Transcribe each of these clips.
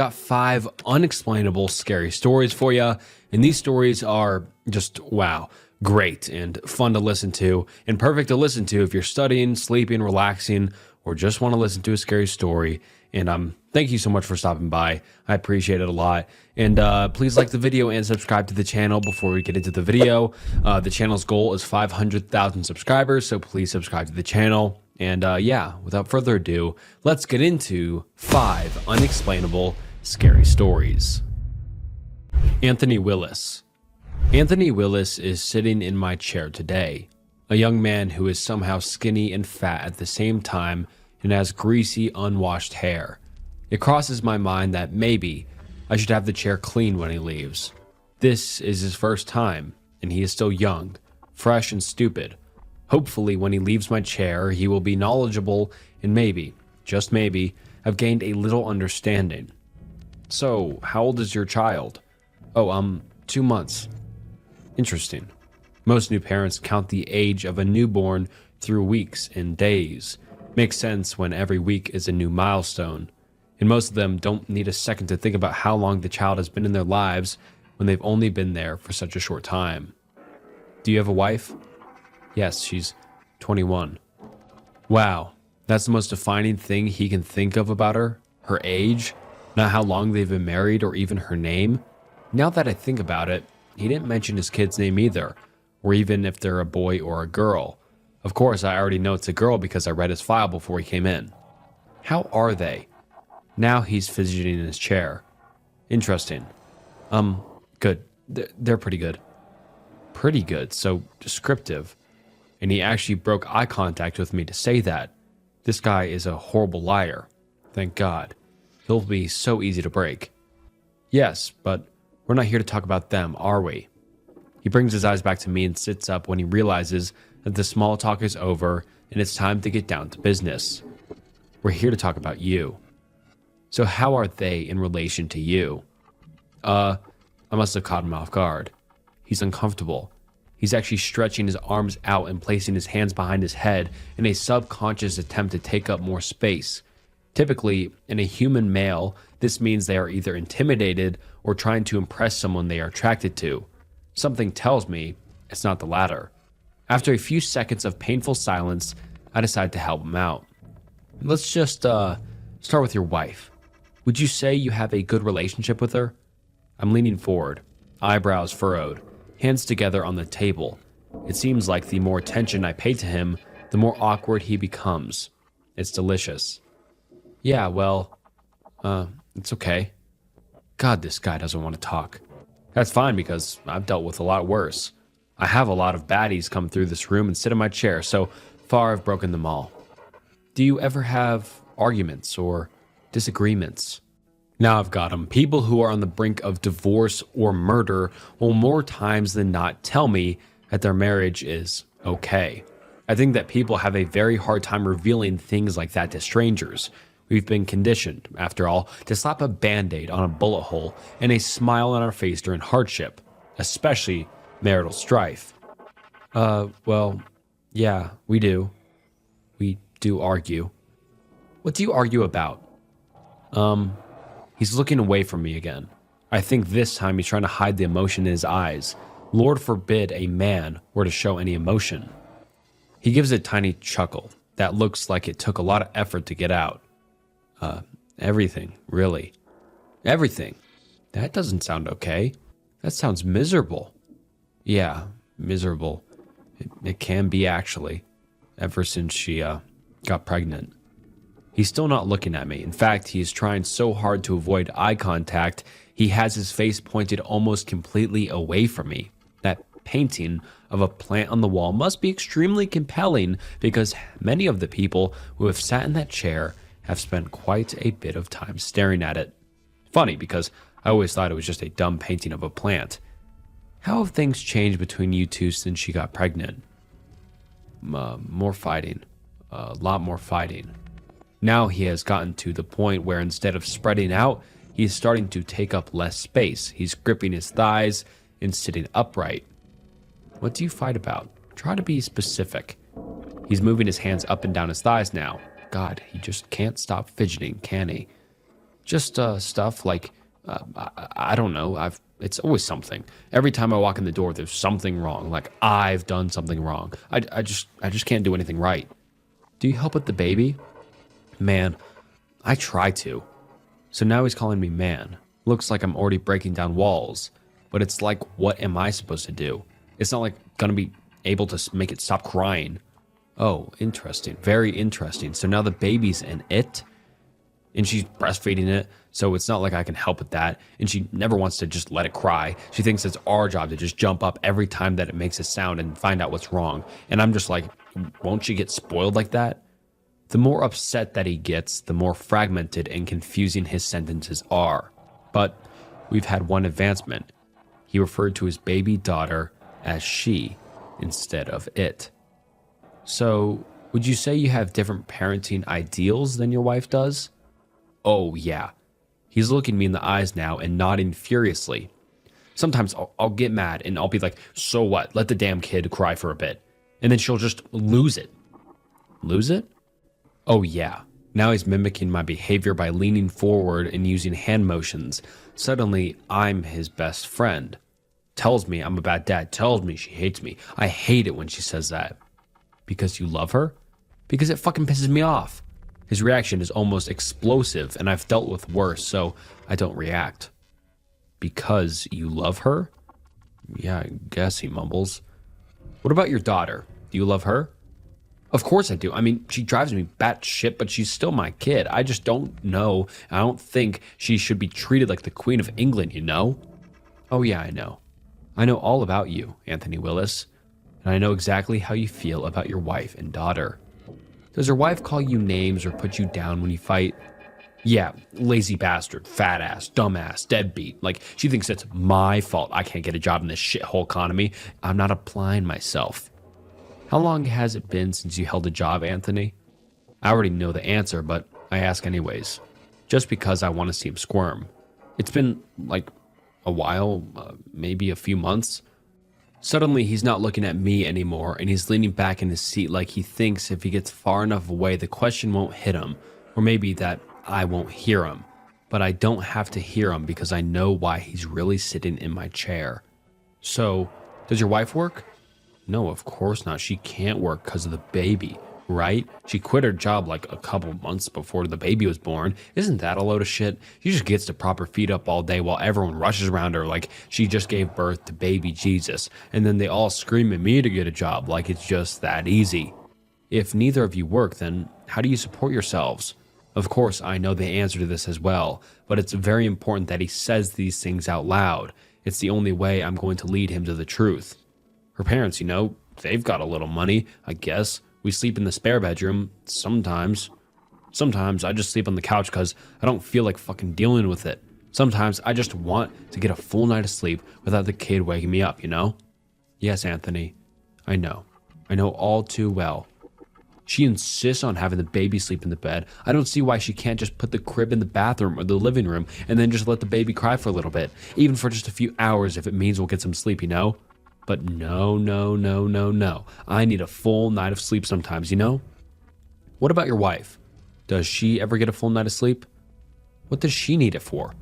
Got 5 unexplainable scary stories for you, and these stories are just wow, great and fun to listen to, and perfect to listen to if you're studying, sleeping, relaxing, or just want to listen to a scary story. And thank you so much for stopping by. I appreciate it a lot. And please like the video and subscribe to the channel before we get into the video. The channel's goal is 500,000 subscribers, so please subscribe to the channel. And yeah, without further ado, let's get into 5 unexplainable scary stories. Anthony Willis. Anthony Willis is sitting in my chair today, a young man who is somehow skinny and fat at the same time and has greasy, unwashed hair. It crosses my mind that maybe I should have the chair cleaned when he leaves. This is his first time, and he is still young, fresh, and stupid. Hopefully, when he leaves my chair, he will be knowledgeable and maybe, just maybe, have gained a little understanding. So, how old is your child? Oh, 2 months. Interesting. Most new parents count the age of a newborn through weeks and days. Makes sense when every week is a new milestone. And most of them don't need a second to think about how long the child has been in their lives when they've only been there for such a short time. Do you have a wife? Yes, she's 21. Wow, that's the most defining thing he can think of about her? Her age? Not how long they've been married or even her name? Now that I think about it, he didn't mention his kid's name either, or even if they're a boy or a girl. Of course, I already know it's a girl because I read his file before he came in. How are they? Now he's fidgeting in his chair. Interesting. Good. They're pretty good. Pretty good, so descriptive. And he actually broke eye contact with me to say that. This guy is a horrible liar. Thank God. He'll be so easy to break. Yes, but we're not here to talk about them, are we? He brings his eyes back to me and sits up when he realizes that the small talk is over and it's time to get down to business. We're here to talk about you. So how are they in relation to you? I must have caught him off guard. He's uncomfortable. He's actually stretching his arms out and placing his hands behind his head in a subconscious attempt to take up more space. Typically, in a human male, this means they are either intimidated or trying to impress someone they are attracted to. Something tells me it's not the latter. After a few seconds of painful silence, I decide to help him out. Let's just start with your wife. Would you say you have a good relationship with her? I'm leaning forward, eyebrows furrowed, hands together on the table. It seems like the more attention I pay to him, the more awkward he becomes. It's delicious. Yeah, well, it's okay. God, this guy doesn't want to talk. That's fine because I've dealt with a lot worse. I have a lot of baddies come through this room and sit in my chair, so far I've broken them all. Do you ever have arguments or disagreements? Now I've got them. People who are on the brink of divorce or murder will more times than not tell me that their marriage is okay. I think that people have a very hard time revealing things like that to strangers. We've been conditioned, after all, to slap a band-aid on a bullet hole and a smile on our face during hardship, especially marital strife. Well, yeah, we do. We do argue. What do you argue about? He's looking away from me again. I think this time he's trying to hide the emotion in his eyes. Lord forbid a man were to show any emotion. He gives a tiny chuckle that looks like it took a lot of effort to get out. Everything, really. Everything. That doesn't sound okay. That sounds miserable. Yeah, miserable. It can be, actually. Ever since she, got pregnant. He's still not looking at me. In fact, he's trying so hard to avoid eye contact, he has his face pointed almost completely away from me. That painting of a plant on the wall must be extremely compelling because many of the people who have sat in that chair have spent quite a bit of time staring at it. Funny, because I always thought it was just a dumb painting of a plant. How have things changed between you two since she got pregnant? More fighting. A lot more fighting. Now he has gotten to the point where instead of spreading out, he is starting to take up less space. He's gripping his thighs and sitting upright. What do you fight about? Try to be specific. He's moving his hands up and down his thighs now. God, he just can't stop fidgeting, can he? Just stuff like I don't know. It's always something. Every time I walk in the door, there's something wrong. Like I've done something wrong. I just can't do anything right. Do you help with the baby? Man, I try to. So now he's calling me man. Looks like I'm already breaking down walls. But it's like, what am I supposed to do? It's not like gonna be able to make it stop crying. Oh, interesting. Very interesting. So now the baby's in it, and she's breastfeeding it, so it's not like I can help with that. And she never wants to just let it cry. She thinks it's our job to just jump up every time that it makes a sound and find out what's wrong. And I'm just like, won't she get spoiled like that? The more upset that he gets, the more fragmented and confusing his sentences are. But we've had one advancement. He referred to his baby daughter as she instead of it. So, would you say you have different parenting ideals than your wife does? Oh, yeah. He's looking me in the eyes now and nodding furiously. Sometimes I'll get mad and I'll be like, so what? Let the damn kid cry for a bit. And then she'll just lose it. Lose it? Oh, yeah. Now he's mimicking my behavior by leaning forward and using hand motions. Suddenly, I'm his best friend. Tells me I'm a bad dad. Tells me she hates me. I hate it when she says that. Because you love her? Because it fucking pisses me off. His reaction is almost explosive, and I've dealt with worse, so I don't react. Because you love her? Yeah, I guess, he mumbles. What about your daughter? Do you love her? Of course I do. I mean, she drives me batshit, but she's still my kid. I just don't know. I don't think she should be treated like the Queen of England, you know? Oh yeah, I know. I know all about you, Anthony Willis. And I know exactly how you feel about your wife and daughter. Does your wife call you names or put you down when you fight? Yeah, lazy bastard, fat ass, dumbass, deadbeat. Like, she thinks it's my fault I can't get a job in this shithole economy. I'm not applying myself. How long has it been since you held a job, Anthony? I already know the answer, but I ask anyways. Just because I want to see him squirm. It's been, like, a while, maybe a few months. Suddenly, he's not looking at me anymore, and he's leaning back in his seat like he thinks if he gets far enough away, the question won't hit him, or maybe that I won't hear him. But I don't have to hear him because I know why he's really sitting in my chair. So, does your wife work? No, of course not. She can't work because of the baby, right? She quit her job like a couple months before the baby was born. Isn't that a load of shit? She just gets to prop her feet up all day while everyone rushes around her like she just gave birth to baby Jesus. And then they all scream at me to get a job like it's just that easy. If neither of you work, then how do you support yourselves? Of course, I know the answer to this as well, but it's very important that he says these things out loud. It's the only way I'm going to lead him to the truth. Her parents, you know, they've got a little money, I guess. We sleep in the spare bedroom, sometimes. Sometimes I just sleep on the couch because I don't feel like fucking dealing with it. Sometimes I just want to get a full night of sleep without the kid waking me up, you know? Yes, Anthony, I know. I know all too well. She insists on having the baby sleep in the bed. I don't see why she can't just put the crib in the bathroom or the living room and then just let the baby cry for a little bit, even for just a few hours if it means we'll get some sleep, you know? But no. I need a full night of sleep sometimes, you know? What about your wife? Does she ever get a full night of sleep? What does she need it for?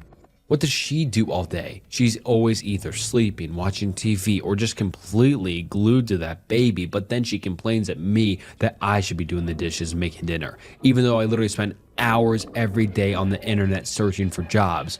What does she do all day? She's always either sleeping, watching TV, or just completely glued to that baby, but then she complains at me that I should be doing the dishes and making dinner, even though I literally spend hours every day on the internet searching for jobs.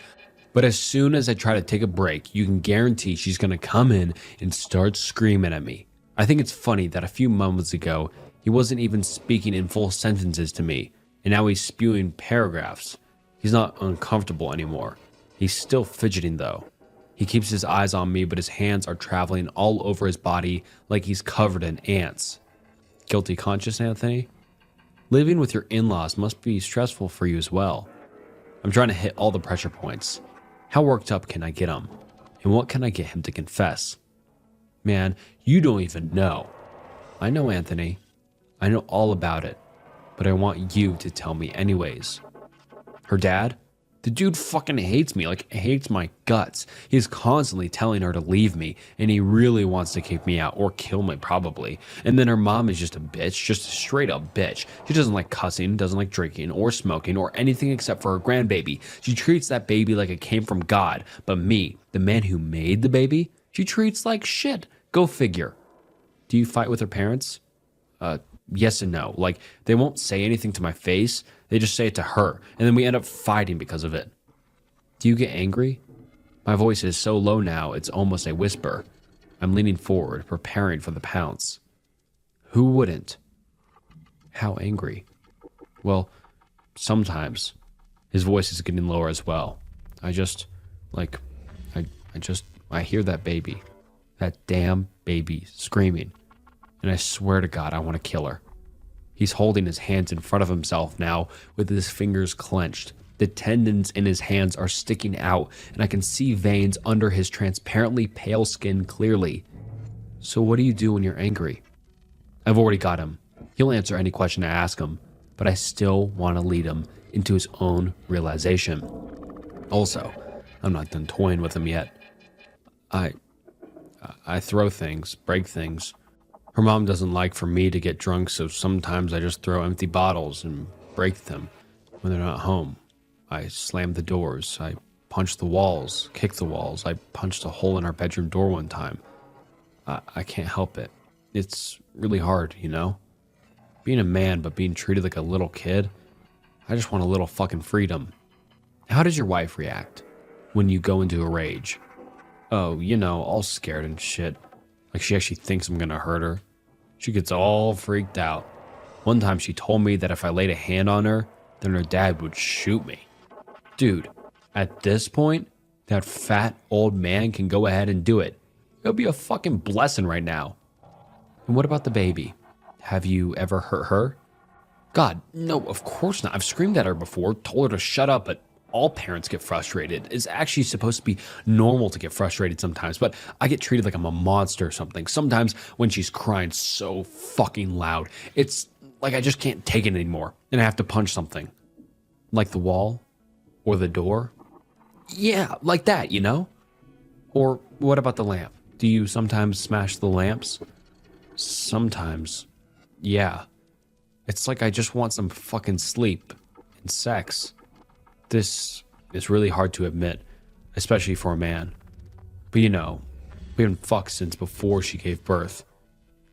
But as soon as I try to take a break, you can guarantee she's going to come in and start screaming at me. I think it's funny that a few moments ago, he wasn't even speaking in full sentences to me, and now he's spewing paragraphs. He's not uncomfortable anymore. He's still fidgeting though. He keeps his eyes on me, but his hands are traveling all over his body like he's covered in ants. Guilty conscious, Anthony? Living with your in-laws must be stressful for you as well. I'm trying to hit all the pressure points. How worked up can I get him? And what can I get him to confess? Man, you don't even know. I know, Anthony. I know all about it. But I want you to tell me anyways. Her dad? The dude fucking hates me, like hates my guts. He's constantly telling her to leave me, and he really wants to kick me out or kill me probably. And then her mom is just a bitch, just a straight up bitch. She doesn't like cussing, doesn't like drinking or smoking or anything except for her grandbaby. She treats that baby like it came from God. But me, the man who made the baby, she treats like shit. Go figure. Do you fight with her parents? Yes and no. Like, they won't say anything to my face. They just say it to her. And then we end up fighting because of it. Do you get angry? My voice is so low now, it's almost a whisper. I'm leaning forward, preparing for the pounce. Who wouldn't? How angry? Well, sometimes. His voice is getting lower as well. I hear that baby. That damn baby screaming. And I swear to God, I want to kill her. He's holding his hands in front of himself now with his fingers clenched. The tendons in his hands are sticking out, and I can see veins under his transparently pale skin clearly. So what do you do when you're angry? I've already got him. He'll answer any question I ask him, but I still want to lead him into his own realization. Also, I'm not done toying with him yet. I throw things, break things. Her mom doesn't like for me to get drunk, so sometimes I just throw empty bottles and break them when they're not home. I slam the doors. I punch the walls, kick the walls. I punched a hole in our bedroom door one time. I can't help it. It's really hard, you know? Being a man but being treated like a little kid, I just want a little fucking freedom. How does your wife react when you go into a rage? Oh, you know, all scared and shit. Like she actually thinks I'm gonna hurt her. She gets all freaked out. One time she told me that if I laid a hand on her, then her dad would shoot me. Dude, at this point, that fat old man can go ahead and do it. It'll be a fucking blessing right now. And what about the baby? Have you ever hurt her? God, no, of course not. I've screamed at her before, told her to shut up, but all parents get frustrated. It's actually supposed to be normal to get frustrated sometimes, but I get treated like I'm a monster or something. Sometimes when she's crying so fucking loud, it's like I just can't take it anymore, and I have to punch something. Like the wall? Or the door? Yeah, like that, you know? Or what about the lamp? Do you sometimes smash the lamps? Sometimes. Yeah. It's like I just want some fucking sleep and sex. This is really hard to admit, especially for a man. But you know, we've been fucked since before she gave birth.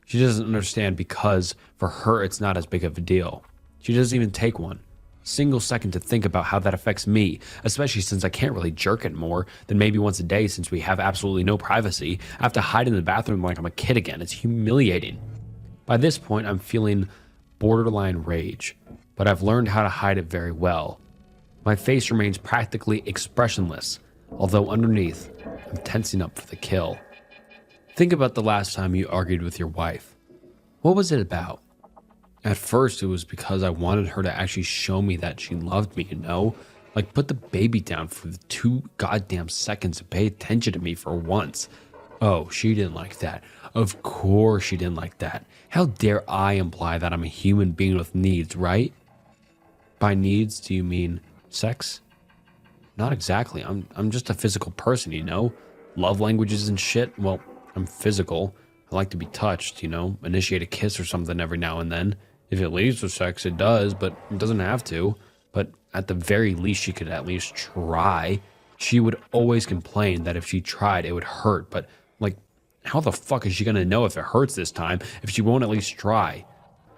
She doesn't understand because for her it's not as big of a deal. She doesn't even take one single second to think about how that affects me, especially since I can't really jerk it more than maybe once a day since we have absolutely no privacy. I have to hide in the bathroom like I'm a kid again. It's humiliating. By this point, I'm feeling borderline rage, but I've learned how to hide it very well. My face remains practically expressionless, although underneath, I'm tensing up for the kill. Think about the last time you argued with your wife. What was it about? At first, it was because I wanted her to actually show me that she loved me, you know? Like, put the baby down for the 2 goddamn seconds and pay attention to me for once. Oh, she didn't like that. Of course she didn't like that. How dare I imply that I'm a human being with needs, right? By needs, do you mean sex? Not exactly. I'm just a physical person, you know? Love languages and shit. Well, I'm physical. I like to be touched, you know? Initiate a kiss or something every now and then. If it leads to sex, it does, but it doesn't have to. But at the very least, she could at least try. She would always complain that if she tried, it would hurt. But, like, how the fuck is she gonna know if it hurts this time if she won't at least try?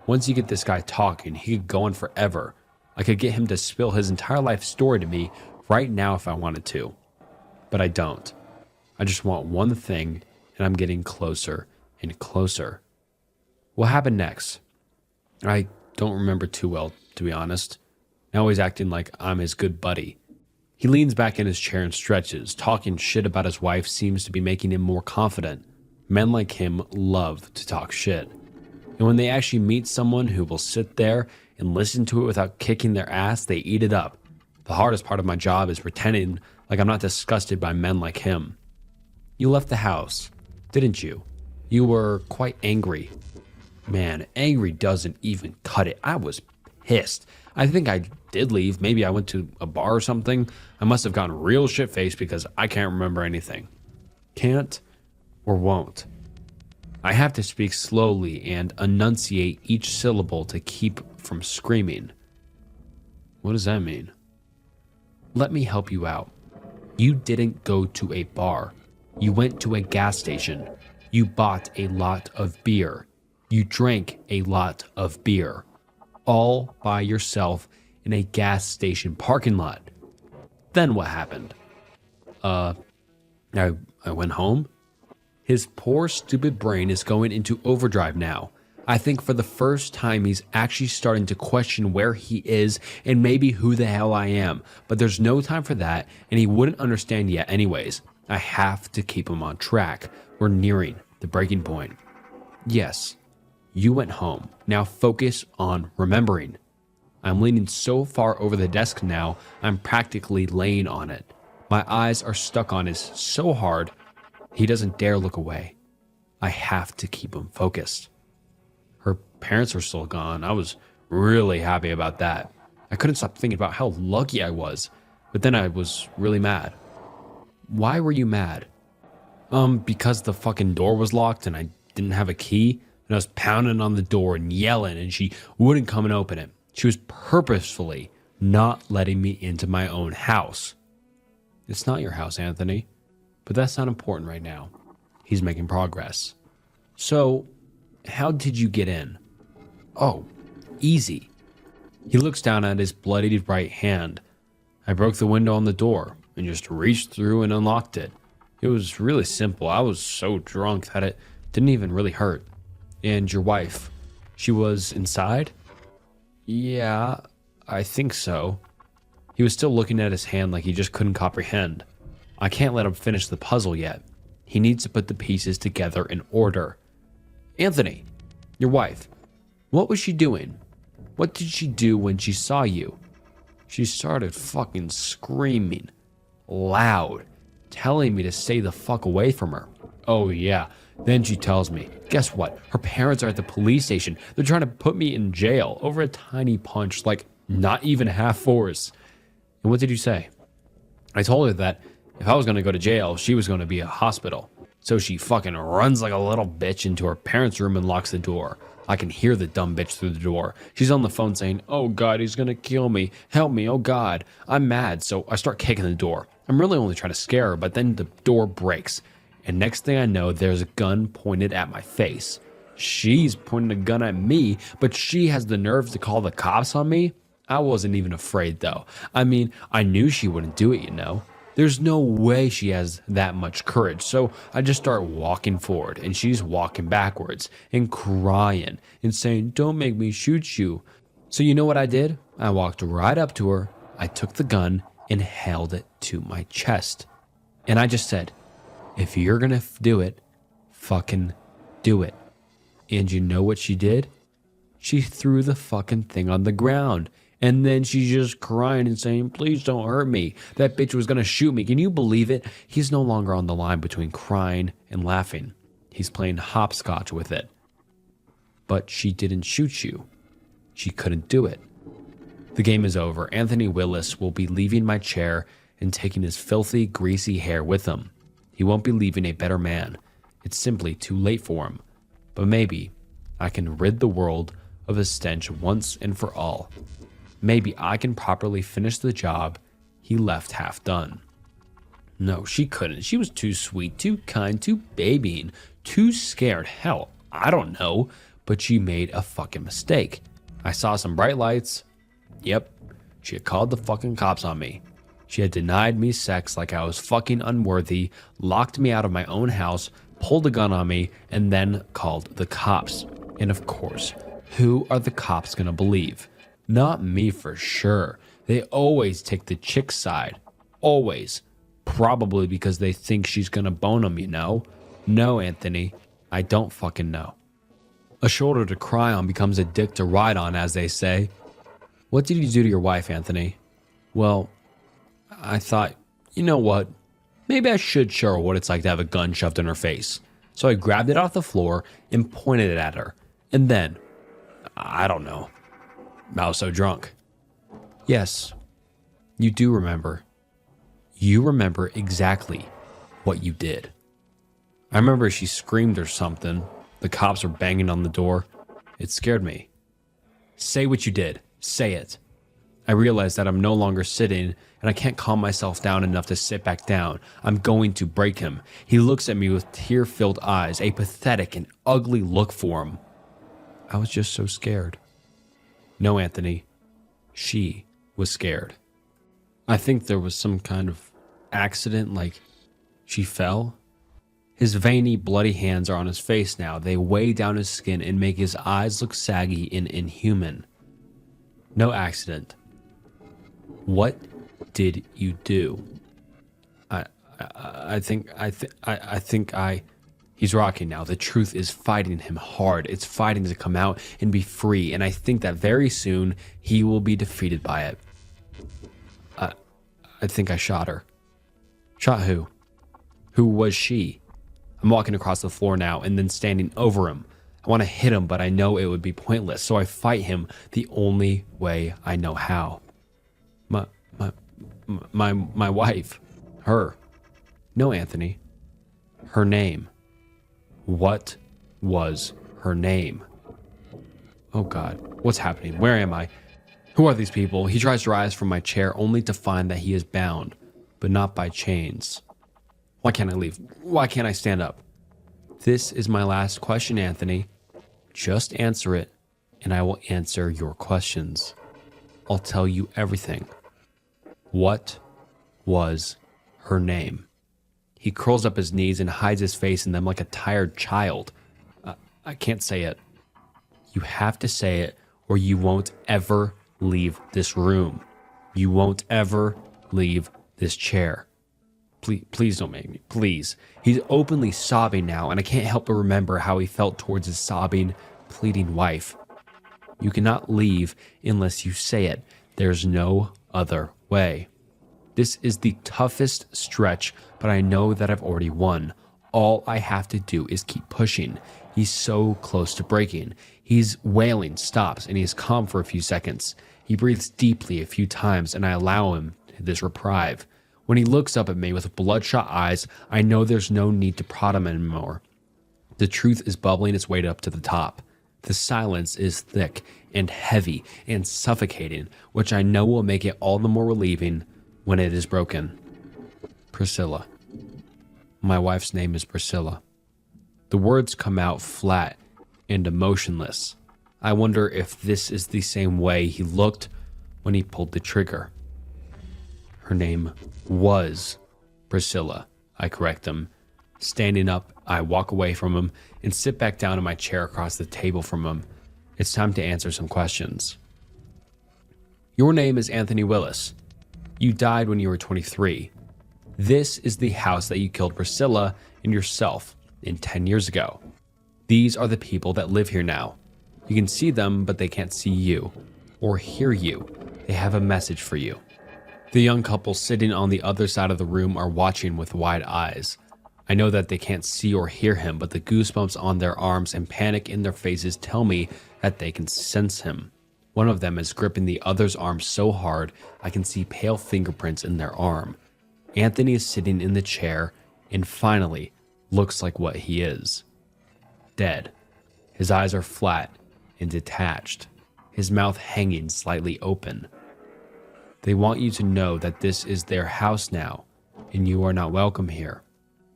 Once you get this guy talking, he could go on forever. I could get him to spill his entire life story to me right now if I wanted to. But I don't. I just want one thing, and I'm getting closer and closer. What happened next? I don't remember too well, to be honest. Now he's acting like I'm his good buddy. He leans back in his chair and stretches. Talking shit about his wife seems to be making him more confident. Men like him love to talk shit. And when they actually meet someone who will sit there and listen to it without kicking their ass, they eat it up. The hardest part of my job is pretending like I'm not disgusted by men like him. You left the house, didn't you? You were quite angry. Man, angry doesn't even cut it. I was pissed. I think I did leave. Maybe I went to a bar or something. I must have gotten real shit-faced because I can't remember anything. Can't or won't. I have to speak slowly and enunciate each syllable to keep from screaming. What does that mean? Let me help you out. You didn't go to a bar. You went to a gas station. You bought a lot of beer. You drank a lot of beer. All by yourself in a gas station parking lot. Then what happened? I went home. His poor stupid brain is going into overdrive now. I think for the first time he's actually starting to question where he is and maybe who the hell I am. But there's no time for that, and he wouldn't understand yet anyways. I have to keep him on track. We're nearing the breaking point. Yes, you went home. Now focus on remembering. I'm leaning so far over the desk now, I'm practically laying on it. My eyes are stuck on his so hard, he doesn't dare look away. I have to keep him focused. Her parents were still gone. I was really happy about that. I couldn't stop thinking about how lucky I was, but then I was really mad. Why were you mad? Because the fucking door was locked and I didn't have a key, and I was pounding on the door and yelling, and she wouldn't come and open it. She was purposefully not letting me into my own house. It's not your house, Anthony, but that's not important right now. He's making progress. So, how did you get in? Oh, easy. He looks down at his bloodied right hand. I broke the window on the door and just reached through and unlocked it. It was really simple. I was so drunk that it didn't even really hurt. And your wife, she was inside? Yeah, I think so. He was still looking at his hand like he just couldn't comprehend. I can't let him finish the puzzle yet. He needs to put the pieces together in order. Anthony, your wife, what was she doing? What did she do when she saw you? She started fucking screaming loud, telling me to stay the fuck away from her. Oh yeah, then she tells me, guess what? Her parents are at the police station. They're trying to put me in jail over a tiny punch, like not even half force. And what did you say? I told her that if I was going to go to jail, she was going to be a hospital. So she fucking runs like a little bitch into her parents' room and locks the door. I can hear the dumb bitch through the door. She's on the phone saying, oh God, he's going to kill me. Help me, oh God. I'm mad, so I start kicking the door. I'm really only trying to scare her, but then the door breaks. And next thing I know, there's a gun pointed at my face. She's pointing a gun at me, but she has the nerve to call the cops on me? I wasn't even afraid though. I mean, I knew she wouldn't do it, you know. There's no way she has that much courage. So I just start walking forward and she's walking backwards and crying and saying, don't make me shoot you. So you know what I did? I walked right up to her. I took the gun and held it to my chest. And I just said, if you're gonna do it, fucking do it. And you know what she did? She threw the fucking thing on the ground. And then she's just crying and saying, please don't hurt me. That bitch was going to shoot me. Can you believe it? He's no longer on the line between crying and laughing. He's playing hopscotch with it. But she didn't shoot you. She couldn't do it. The game is over. Anthony Willis will be leaving my chair and taking his filthy, greasy hair with him. He won't be leaving a better man. It's simply too late for him. But maybe I can rid the world of his stench once and for all. Maybe I can properly finish the job he left half done. No, she couldn't. She was too sweet, too kind, too babying, too scared. Hell, I don't know. But she made a fucking mistake. I saw some bright lights. Yep, she had called the fucking cops on me. She had denied me sex like I was fucking unworthy, locked me out of my own house, pulled a gun on me, and then called the cops. And of course, who are the cops gonna believe? Not me for sure. They always take the chick's side. Always. Probably because they think she's gonna bone them, you know? No, Anthony. I don't fucking know. A shoulder to cry on becomes a dick to ride on, as they say. What did you do to your wife, Anthony? Well, I thought, you know what? Maybe I should show her what it's like to have a gun shoved in her face. So I grabbed it off the floor and pointed it at her. And then, I don't know. I was so drunk. Yes, you do remember. You remember exactly what you did. I remember she screamed or something. The cops were banging on the door. It scared me. Say what you did. Say it. I realize that I'm no longer sitting and I can't calm myself down enough to sit back down. I'm going to break him. He looks at me with tear-filled eyes, a pathetic and ugly look for him. I was just so scared. No, Anthony. She was scared. I think there was some kind of accident, like she fell. His veiny, bloody hands are on his face now. They weigh down his skin and make his eyes look saggy and inhuman. No accident. What did you do? I think he's rocking now. The truth is fighting him hard. It's fighting to come out and be free. And I think that very soon he will be defeated by it. I think I shot her. Shot who? Who was she? I'm walking across the floor now and then standing over him. I want to hit him, but I know it would be pointless. So I fight him the only way I know how. My wife. Her. No, Anthony. Her name. What was her name? Oh God, what's happening? Where am I? Who are these people? He tries to rise from my chair only to find that he is bound, but not by chains. Why can't I leave? Why can't I stand up? This is my last question, Anthony. Just answer it, and I will answer your questions. I'll tell you everything. What was her name? He curls up his knees and hides his face in them like a tired child. I can't say it. You have to say it, or you won't ever leave this room. You won't ever leave this chair. Please don't make me. Please. He's openly sobbing now, and I can't help but remember how he felt towards his sobbing, pleading wife. You cannot leave unless you say it. There's no other way. This is the toughest stretch, but I know that I've already won. All I have to do is keep pushing. He's so close to breaking. He's wailing, stops, and he is calm for a few seconds. He breathes deeply a few times, and I allow him this reprieve. When he looks up at me with bloodshot eyes, I know there's no need to prod him anymore. The truth is bubbling its way up to the top. The silence is thick and heavy and suffocating, which I know will make it all the more relieving when it is broken. Priscilla. My wife's name is Priscilla. The words come out flat and emotionless. I wonder if this is the same way he looked when he pulled the trigger. Her name was Priscilla, I correct him. Standing up, I walk away from him and sit back down in my chair across the table from him. It's time to answer some questions. Your name is Anthony Willis. You died when you were 23. This is the house that you killed Priscilla and yourself in 10 years ago. These are the people that live here now. You can see them, but they can't see you or hear you. They have a message for you. The young couple sitting on the other side of the room are watching with wide eyes. I know that they can't see or hear him, but the goosebumps on their arms and panic in their faces tell me that they can sense him. One of them is gripping the other's arm so hard I can see pale fingerprints in their arm. Anthony is sitting in the chair and finally looks like what he is. Dead. His eyes are flat and detached, his mouth hanging slightly open. They want you to know that this is their house now, and you are not welcome here.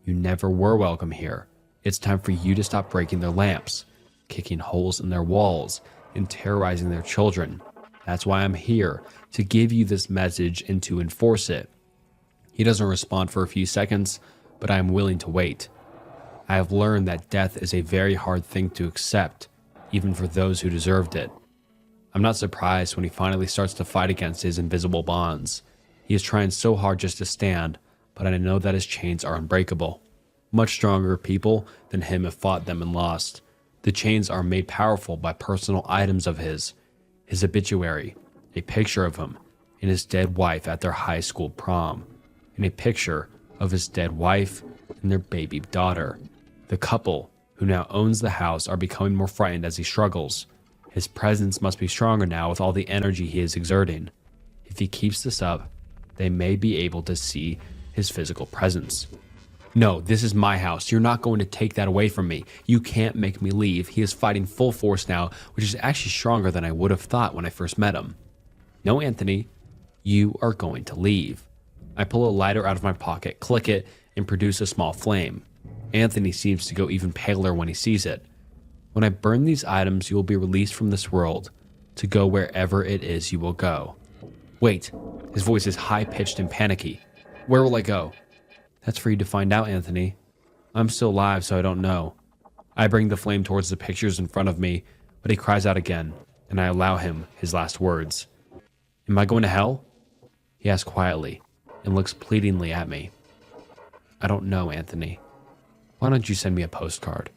You never were welcome here. It's time for you to stop breaking their lamps, kicking holes in their walls, and terrorizing their children. That's why I'm here, to give you this message and to enforce it. He doesn't respond for a few seconds, but I am willing to wait. I have learned that death is a very hard thing to accept, even for those who deserved it. I'm not surprised when he finally starts to fight against his invisible bonds. He is trying so hard just to stand, but I know that his chains are unbreakable. Much stronger people than him have fought them and lost. The chains are made powerful by personal items of his obituary, a picture of him and his dead wife at their high school prom, and a picture of his dead wife and their baby daughter. The couple, who now owns the house, are becoming more frightened as he struggles. His presence must be stronger now with all the energy he is exerting. If he keeps this up, they may be able to see his physical presence. No, this is my house. You're not going to take that away from me. You can't make me leave. He is fighting full force now, which is actually stronger than I would have thought when I first met him. No, Anthony, you are going to leave. I pull a lighter out of my pocket, click it, and produce a small flame. Anthony seems to go even paler when he sees it. When I burn these items, you will be released from this world to go wherever it is you will go. Wait, his voice is high-pitched and panicky. Where will I go? That's for you to find out, Anthony. I'm still alive, so I don't know. I bring the flame towards the pictures in front of me, but he cries out again, and I allow him his last words. Am I going to hell? He asks quietly and looks pleadingly at me. I don't know, Anthony. Why don't you send me a postcard?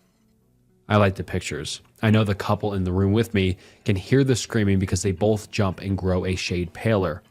I light the pictures. I know the couple in the room with me can hear the screaming because they both jump and grow a shade paler.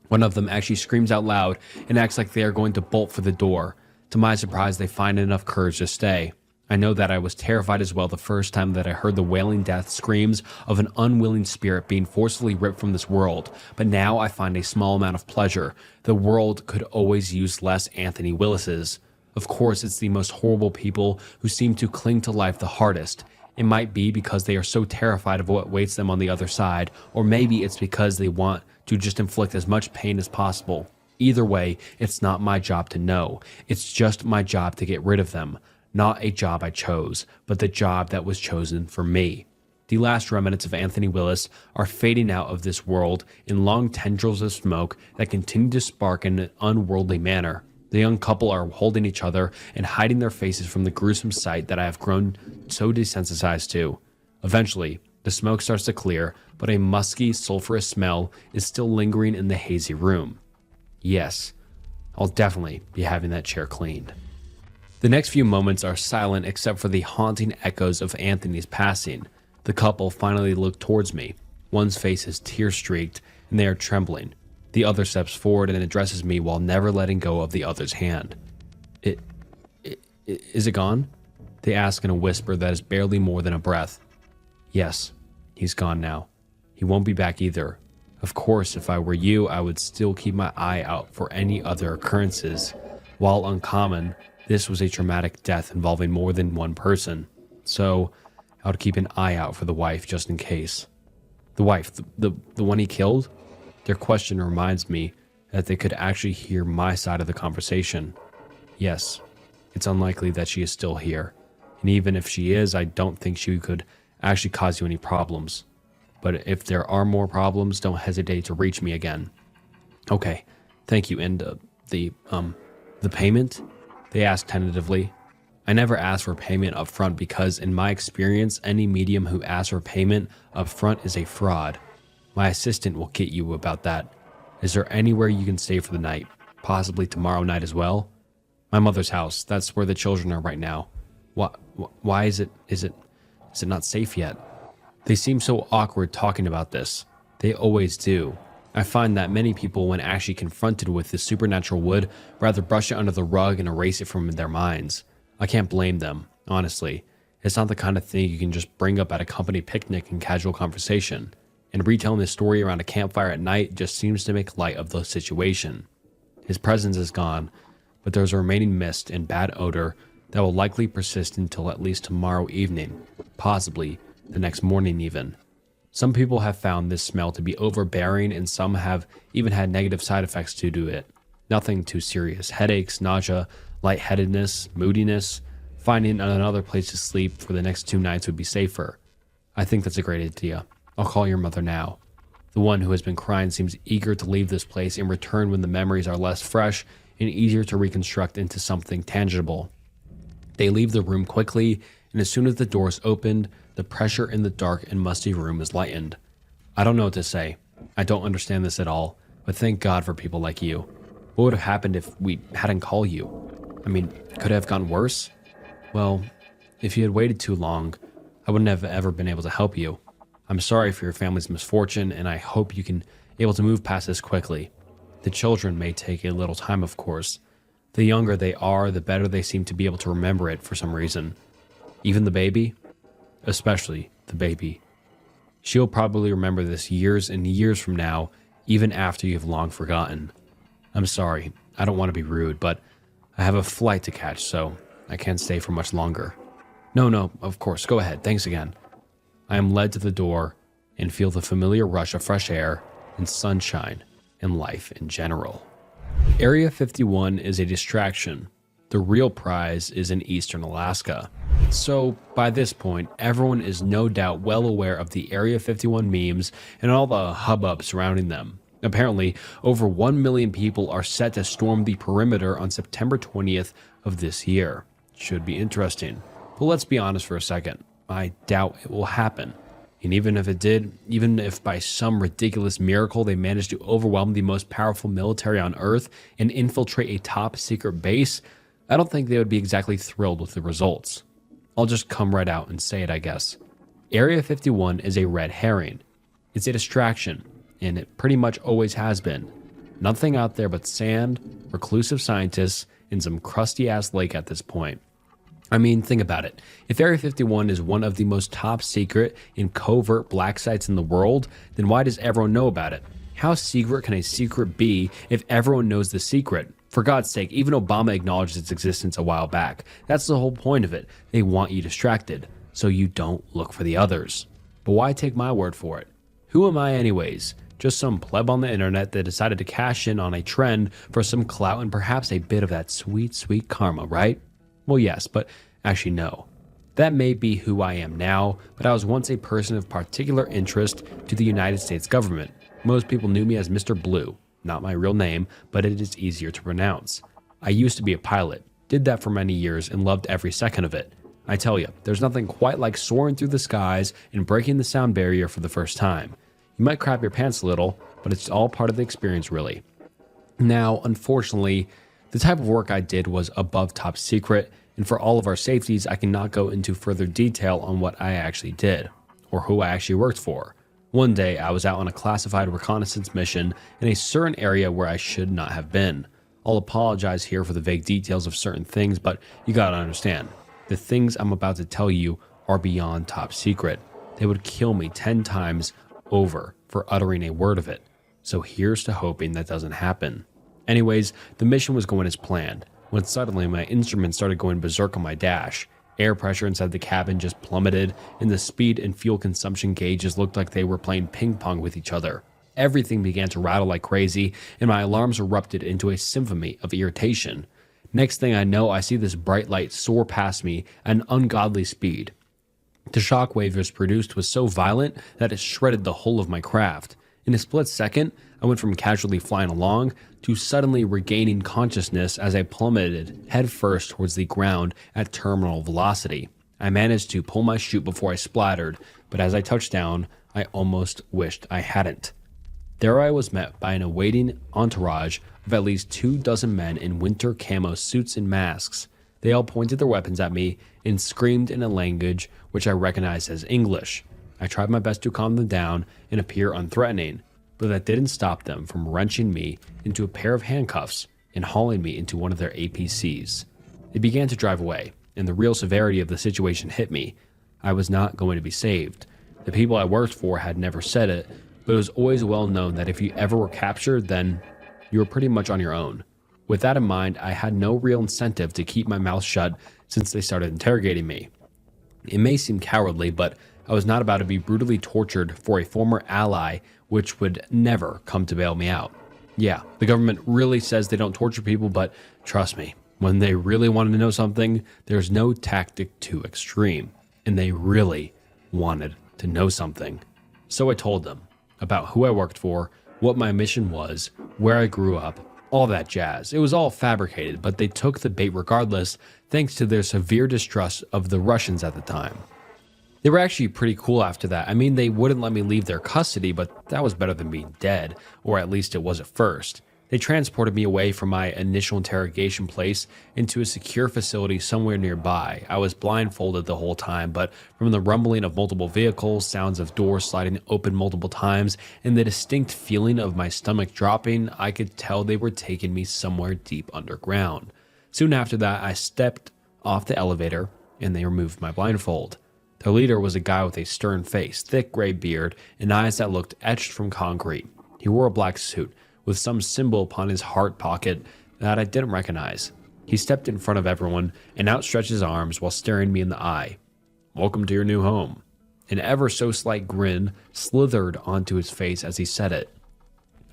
One of them actually screams out loud and acts like they are going to bolt for the door. To my surprise, they find enough courage to stay. I know that I was terrified as well the first time that I heard the wailing death screams of an unwilling spirit being forcefully ripped from this world, but now I find a small amount of pleasure. The world could always use less Anthony Willises. Of course, it's the most horrible people who seem to cling to life the hardest. It might be because they are so terrified of what waits them on the other side, or maybe it's because they want to just inflict as much pain as possible. Either way, it's not my job to know. It's just my job to get rid of them. Not a job I chose, but the job that was chosen for me. The last remnants of Anthony Willis are fading out of this world in long tendrils of smoke that continue to spark in an unworldly manner. The young couple are holding each other and hiding their faces from the gruesome sight that I have grown so desensitized to. Eventually, the smoke starts to clear, but a musky, sulfurous smell is still lingering in the hazy room. Yes, I'll definitely be having that chair cleaned. The next few moments are silent except for the haunting echoes of Anthony's passing. The couple finally look towards me. One's face is tear-streaked, and they are trembling. The other steps forward and addresses me while never letting go of the other's hand. Is it gone? They ask in a whisper that is barely more than a breath. Yes, he's gone now. He won't be back either. Of course, if I were you, I would still keep my eye out for any other occurrences. While uncommon, this was a traumatic death involving more than one person. So, I would keep an eye out for the wife just in case. The wife, the one he killed? Their question reminds me that they could actually hear my side of the conversation. Yes, it's unlikely that she is still here. And even if she is, I don't think she could actually cause you any problems. But if there are more problems, don't hesitate to reach me again. Okay, thank you. And the payment? They asked tentatively. I never ask for payment up front because, in my experience, any medium who asks for payment up front is a fraud. My assistant will get you about that. Is there anywhere you can stay for the night? Possibly tomorrow night as well? My mother's house. That's where the children are right now. Why is it not safe yet? They seem so awkward talking about this. They always do. I find that many people, when actually confronted with the supernatural, would rather brush it under the rug and erase it from their minds. I can't blame them, honestly. It's not the kind of thing you can just bring up at a company picnic in casual conversation. And retelling the story around a campfire at night just seems to make light of the situation. His presence is gone, but there's a remaining mist and bad odor that will likely persist until at least tomorrow evening, possibly the next morning even. Some people have found this smell to be overbearing, and some have even had negative side effects due to it. Nothing too serious. Headaches, nausea, lightheadedness, moodiness. Finding another place to sleep for the next 2 nights would be safer. I think that's a great idea. I'll call your mother now. The one who has been crying seems eager to leave this place and return when the memories are less fresh and easier to reconstruct into something tangible. They leave the room quickly, and as soon as the doors opened, the pressure in the dark and musty room is lightened. I don't know what to say. I don't understand this at all, but thank God for people like you. What would have happened if we hadn't called you? I mean, could it have gotten worse? Well, if you had waited too long, I wouldn't have ever been able to help you. I'm sorry for your family's misfortune, and I hope you can able to move past this quickly. The children may take a little time, of course. The younger they are, the better they seem to be able to remember it for some reason. Even the baby? Especially the baby. She'll probably remember this years and years from now, even after you've long forgotten. I'm sorry, I don't want to be rude, but I have a flight to catch, so I can't stay for much longer. No, of course, go ahead, thanks again. I am led to the door and feel the familiar rush of fresh air and sunshine and life in general. Area 51 is a distraction. The real prize is in eastern Alaska. So, by this point, everyone is no doubt well aware of the Area 51 memes and all the hubbub surrounding them. Apparently, over 1 million people are set to storm the perimeter on September 20th of this year. Should be interesting. But let's be honest for a second. I doubt it will happen. And even if it did, even if by some ridiculous miracle they managed to overwhelm the most powerful military on Earth and infiltrate a top secret base, I don't think they would be exactly thrilled with the results. I'll just come right out and say it, I guess. Area 51 is a red herring. It's a distraction, and it pretty much always has been. Nothing out there but sand, reclusive scientists, and some crusty-ass lake at this point. I mean, think about it. If Area 51 is one of the most top secret and covert black sites in the world, then why does everyone know about it? How secret can a secret be if everyone knows the secret? For God's sake, even Obama acknowledged its existence a while back. That's the whole point of it. They want you distracted, so you don't look for the others. But why take my word for it? Who am I anyways? Just some pleb on the internet that decided to cash in on a trend for some clout and perhaps a bit of that sweet, sweet karma, right? Well, yes, but actually no. That may be who I am now, but I was once a person of particular interest to the United States government. Most people knew me as Mr. Blue. Not my real name, but it is easier to pronounce. I used to be a pilot, did that for many years, and loved every second of it. I tell you, there's nothing quite like soaring through the skies and breaking the sound barrier for the first time. You might crap your pants a little, but it's all part of the experience, really. Now, unfortunately, the type of work I did was above top secret, and for all of our safeties, I cannot go into further detail on what I actually did, or who I actually worked for. One day, I was out on a classified reconnaissance mission in a certain area where I should not have been. I'll apologize here for the vague details of certain things, but you gotta understand, the things I'm about to tell you are beyond top secret. They would kill me 10 times over for uttering a word of it. So here's to hoping that doesn't happen. Anyways, the mission was going as planned, when suddenly my instruments started going berserk on my dash. Air pressure inside the cabin just plummeted, and the speed and fuel consumption gauges looked like they were playing ping pong with each other. Everything began to rattle like crazy, and my alarms erupted into a symphony of irritation. Next thing I know, I see this bright light soar past me at an ungodly speed. The shockwave it was produced was so violent that it shredded the whole of my craft. In a split second, I went from casually flying along to suddenly regaining consciousness as I plummeted headfirst towards the ground at terminal velocity. I managed to pull my chute before I splattered, but as I touched down, I almost wished I hadn't. There I was met by an awaiting entourage of at least 24 men in winter camo suits and masks. They all pointed their weapons at me and screamed in a language which I recognized as English. I tried my best to calm them down and appear unthreatening, but that didn't stop them from wrenching me into a pair of handcuffs and hauling me into one of their APCs. They began to drive away, and the real severity of the situation hit me. I was not going to be saved. The people I worked for had never said it, but it was always well known that if you ever were captured, then you were pretty much on your own. With that in mind, I had no real incentive to keep my mouth shut since they started interrogating me. It may seem cowardly, but I was not about to be brutally tortured for a former ally which would never come to bail me out. Yeah, the government really says they don't torture people, but trust me, when they really wanted to know something, there's no tactic too extreme, and they really wanted to know something. So I told them about who I worked for, what my mission was, where I grew up, all that jazz. It was all fabricated, but they took the bait regardless, thanks to their severe distrust of the Russians at the time. They were actually pretty cool after that. I mean, they wouldn't let me leave their custody, but that was better than being dead, or at least it was at first. They transported me away from my initial interrogation place into a secure facility somewhere nearby. I was blindfolded the whole time, but from the rumbling of multiple vehicles, sounds of doors sliding open multiple times, and the distinct feeling of my stomach dropping, I could tell they were taking me somewhere deep underground. Soon after that, I stepped off the elevator, and they removed my blindfold. Their leader was a guy with a stern face, thick gray beard, and eyes that looked etched from concrete. He wore a black suit with some symbol upon his heart pocket that I didn't recognize. He stepped in front of everyone and outstretched his arms while staring me in the eye. "Welcome to your new home." An ever so slight grin slithered onto his face as he said it.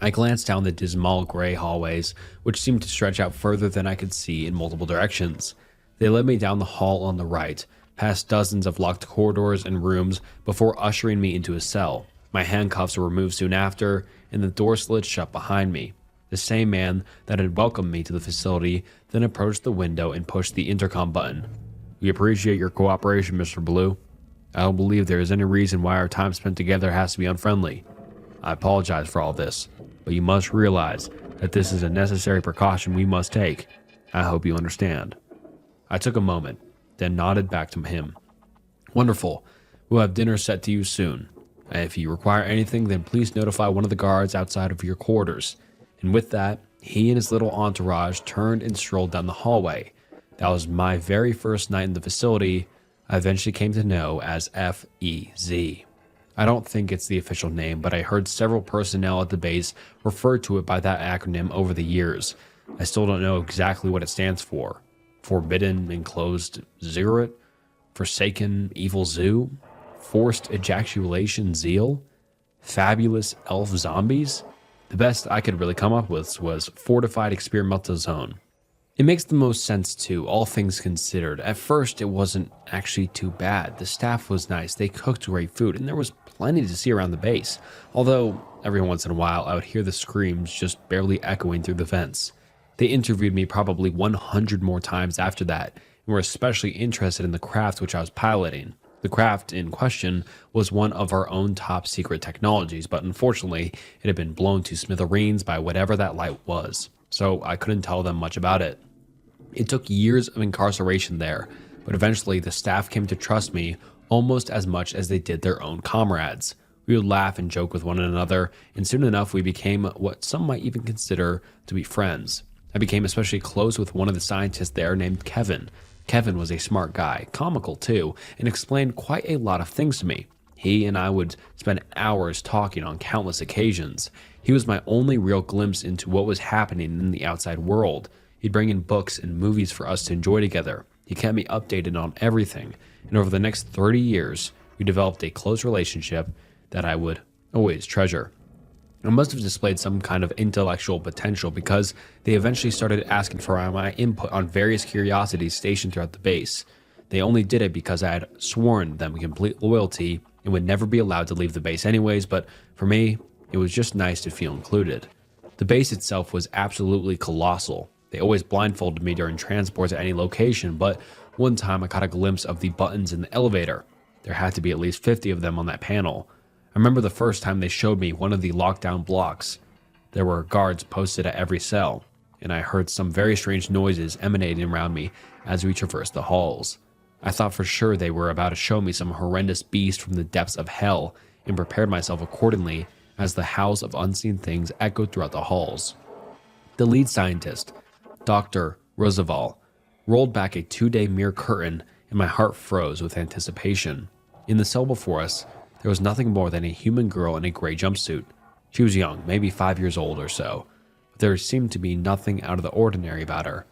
I glanced down the dismal gray hallways, which seemed to stretch out further than I could see in multiple directions. They led me down the hall on the right, past dozens of locked corridors and rooms before ushering me into a cell. My handcuffs were removed soon after, and the door slid shut behind me. The same man that had welcomed me to the facility then approached the window and pushed the intercom button. "We appreciate your cooperation, Mr. Blue. I don't believe there is any reason why our time spent together has to be unfriendly. I apologize for all this, but you must realize that this is a necessary precaution we must take. I hope you understand." I took a moment, then nodded back to him. "Wonderful. We'll have dinner set to you soon. If you require anything, then please notify one of the guards outside of your quarters." And with that, he and his little entourage turned and strolled down the hallway. That was my very first night in the facility I eventually came to know as FEZ. I don't think it's the official name, but I heard several personnel at the base refer to it by that acronym over the years. I still don't know exactly what it stands for. Forbidden Enclosed Ziggurat? Forsaken Evil Zoo? Forced Ejaculation Zeal? Fabulous Elf Zombies? The best I could really come up with was Fortified Experimental Zone. It makes the most sense too, all things considered. At first, it wasn't actually too bad. The staff was nice, they cooked great food, and there was plenty to see around the base. Although, every once in a while, I would hear the screams just barely echoing through the vents. They interviewed me probably 100 more times after that, and were especially interested in the craft which I was piloting. The craft in question was one of our own top secret technologies, but unfortunately, it had been blown to smithereens by whatever that light was, so I couldn't tell them much about it. It took years of incarceration there, but eventually the staff came to trust me almost as much as they did their own comrades. We would laugh and joke with one another, and soon enough we became what some might even consider to be friends. I became especially close with one of the scientists there named Kevin. Kevin was a smart guy, comical too, and explained quite a lot of things to me. He and I would spend hours talking on countless occasions. He was my only real glimpse into what was happening in the outside world. He'd bring in books and movies for us to enjoy together. He kept me updated on everything, and over the next 30 years, we developed a close relationship that I would always treasure. I must have displayed some kind of intellectual potential because they eventually started asking for my input on various curiosities stationed throughout the base. They only did it because I had sworn them complete loyalty and would never be allowed to leave the base anyways, but for me, it was just nice to feel included. The base itself was absolutely colossal. They always blindfolded me during transports at any location, but one time I caught a glimpse of the buttons in the elevator. There had to be at least 50 of them on that panel. I remember the first time they showed me one of the lockdown blocks. There were guards posted at every cell, and I heard some very strange noises emanating around me as we traversed the halls. I thought for sure they were about to show me some horrendous beast from the depths of hell, and prepared myself accordingly as the howls of unseen things echoed throughout the halls. The lead scientist, Dr. Roosevelt, rolled back a 2-day mirror curtain, and my heart froze with anticipation. In the cell before us, there was nothing more than a human girl in a gray jumpsuit. She was young, maybe 5 years old or so, but there seemed to be nothing out of the ordinary about her.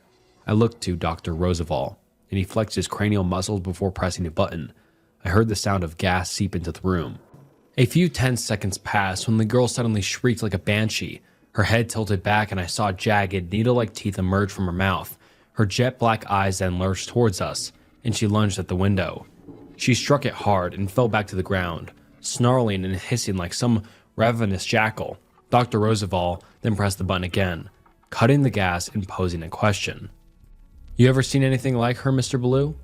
I looked to Dr. Roosevelt, and he flexed his cranial muscles before pressing a button. I heard the sound of gas seep into the room. A few tense seconds passed when the girl suddenly shrieked like a banshee. Her head tilted back and I saw jagged, needle-like teeth emerge from her mouth. Her jet-black eyes then lurched towards us, and she lunged at the window. She struck it hard and fell back to the ground, snarling and hissing like some ravenous jackal. Dr. Roosevelt then pressed the button again, cutting the gas and posing a question. "You ever seen anything like her, Mr. Blue?"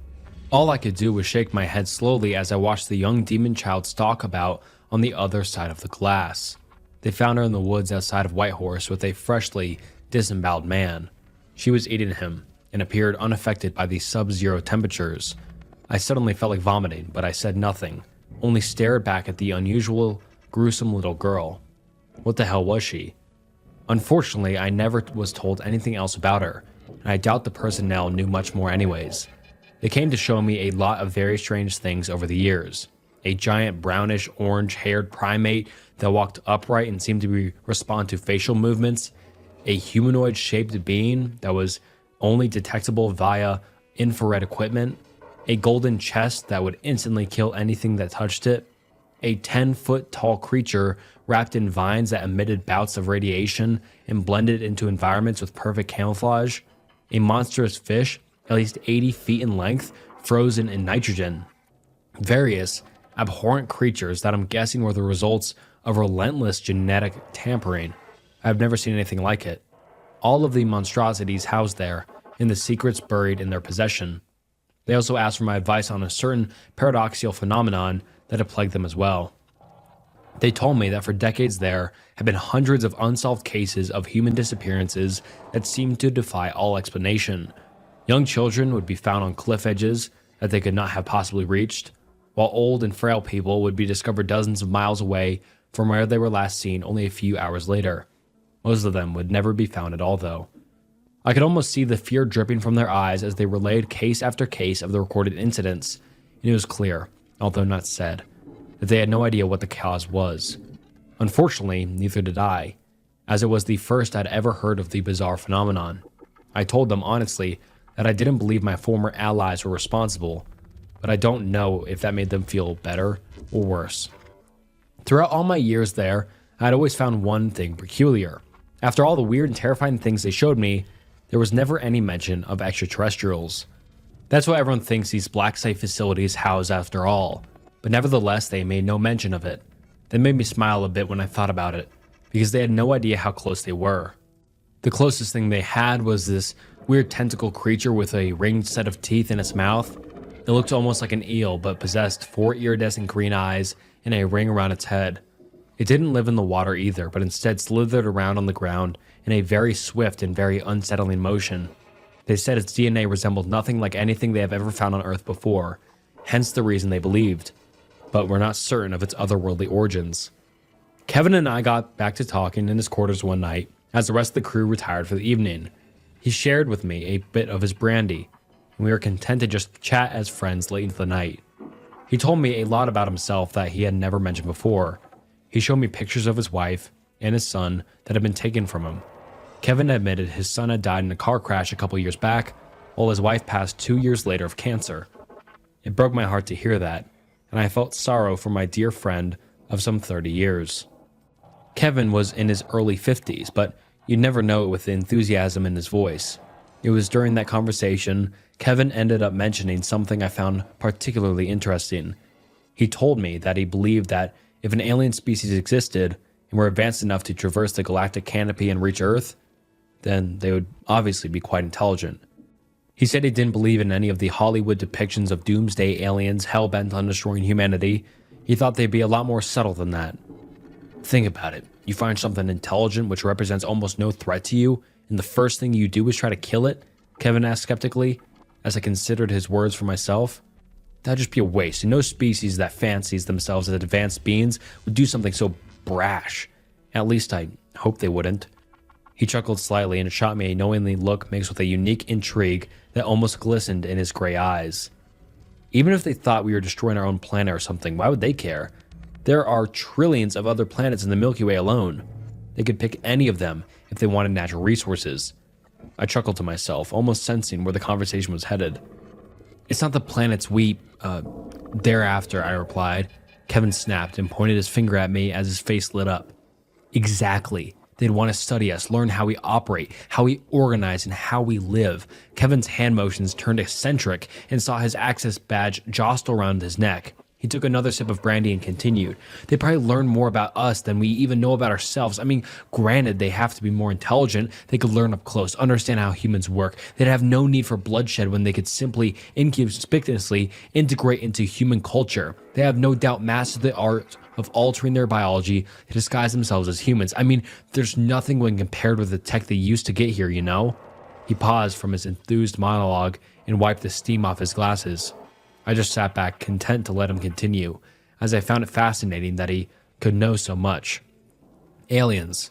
All I could do was shake my head slowly as I watched the young demon child stalk about on the other side of the glass. They found her in the woods outside of Whitehorse with a freshly disemboweled man. She was eating him and appeared unaffected by the sub-zero temperatures. I suddenly felt like vomiting, but I said nothing, only stared back at the unusual, gruesome little girl. What the hell was she? Unfortunately, I never was told anything else about her, and I doubt the personnel knew much more anyways. They came to show me a lot of very strange things over the years. a giant brownish orange haired primate that walked upright and seemed to respond to facial movements, a humanoid shaped being that was only detectable via infrared equipment, a golden chest that would instantly kill anything that touched it, a 10-foot tall creature wrapped in vines that emitted bouts of radiation and blended into environments with perfect camouflage, a monstrous fish at least 80 feet in length, frozen in nitrogen, various abhorrent creatures that I'm guessing were the results of relentless genetic tampering. I've never seen anything like it. All of the monstrosities housed there, and the secrets buried in their possession. They also asked for my advice on a certain paradoxical phenomenon that had plagued them as well. They told me that for decades there had been hundreds of unsolved cases of human disappearances that seemed to defy all explanation. Young children would be found on cliff edges that they could not have possibly reached, while old and frail people would be discovered dozens of miles away from where they were last seen only a few hours later. Most of them would never be found at all, though. I could almost see the fear dripping from their eyes as they relayed case after case of the recorded incidents, and it was clear, although not said, that they had no idea what the cause was. Unfortunately, neither did I, as it was the first I'd ever heard of the bizarre phenomenon. I told them honestly that I didn't believe my former allies were responsible, but I don't know if that made them feel better or worse. Throughout all my years there, I had always found one thing peculiar. After all the weird and terrifying things they showed me, there was never any mention of extraterrestrials. That's what everyone thinks these black site facilities house after all, but nevertheless they made no mention of it. That made me smile a bit when I thought about it, because they had no idea how close they were. The closest thing they had was this weird tentacle creature with a ringed set of teeth in its mouth. It looked almost like an eel, but possessed 4 iridescent green eyes and a ring around its head. It didn't live in the water either, but instead slithered around on the ground in a very swift and very unsettling motion. They said its DNA resembled nothing like anything they have ever found on Earth before, hence the reason they believed, but were not certain of its otherworldly origins. Kevin and I got back to talking in his quarters one night, as the rest of the crew retired for the evening. He shared with me a bit of his brandy, and we were content to just chat as friends late into the night. He told me a lot about himself that he had never mentioned before. He showed me pictures of his wife and his son that had been taken from him. Kevin admitted his son had died in a car crash a couple years back, while his wife passed 2 years later of cancer. It broke my heart to hear that, and I felt sorrow for my dear friend of some 30 years. Kevin was in his early 50s, but you'd never know it with the enthusiasm in his voice. It was during that conversation Kevin ended up mentioning something I found particularly interesting. He told me that he believed that if an alien species existed and were advanced enough to traverse the galactic canopy and reach Earth, then they would obviously be quite intelligent. He said he didn't believe in any of the Hollywood depictions of doomsday aliens hell-bent on destroying humanity. He thought they'd be a lot more subtle than that. Think about it. You find something intelligent which represents almost no threat to you, and the first thing you do is try to kill it? Kevin asked skeptically, as I considered his words for myself. That'd just be a waste, and no species that fancies themselves as advanced beings would do something so brash. At least I hope they wouldn't. He chuckled slightly and shot me a knowingly look mixed with a unique intrigue that almost glistened in his gray eyes. Even if they thought we were destroying our own planet or something, why would they care? There are trillions of other planets in the Milky Way alone. They could pick any of them if they wanted natural resources. I chuckled to myself, almost sensing where the conversation was headed. It's not the planets thereafter, I replied. Kevin snapped and pointed his finger at me as his face lit up. Exactly. They'd want to study us, learn how we operate, how we organize, and how we live. Kevin's hand motions turned eccentric and saw his access badge jostle around his neck. He took another sip of brandy and continued. They probably learn more about us than we even know about ourselves. I mean, granted, they have to be more intelligent. They could learn up close, understand how humans work. They'd have no need for bloodshed when they could simply inconspicuously integrate into human culture. They have no doubt mastered the art of altering their biology to disguise themselves as humans. I mean, there's nothing when compared with the tech they used to get here, you know? He paused from his enthused monologue and wiped the steam off his glasses. I just sat back, content to let him continue, as I found it fascinating that he could know so much. Aliens.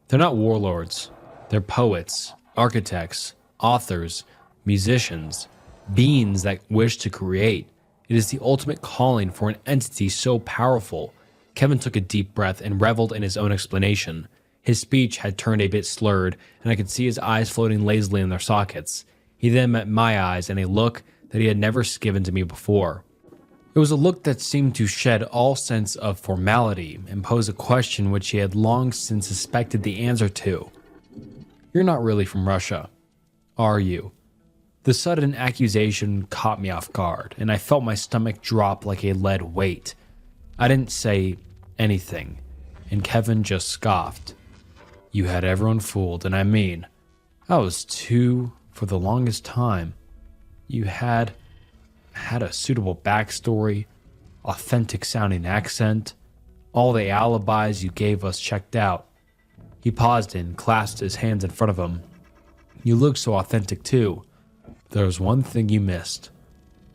They're not warlords. They're poets, architects, authors, musicians, beings that wish to create, It is the ultimate calling for an entity so powerful. Kevin took a deep breath and reveled in his own explanation. His speech had turned a bit slurred, and I could see his eyes floating lazily in their sockets. He then met my eyes in a look that he had never given to me before. It was a look that seemed to shed all sense of formality and pose a question which he had long since suspected the answer to. "You're not really from Russia, are you?" The sudden accusation caught me off guard, and I felt my stomach drop like a lead weight. I didn't say anything, and Kevin just scoffed. "You had everyone fooled, and I mean, I was too for the longest time. You had a suitable backstory, authentic sounding accent, all the alibis you gave us checked out." He paused and clasped his hands in front of him. "You looked so authentic too. There was one thing you missed.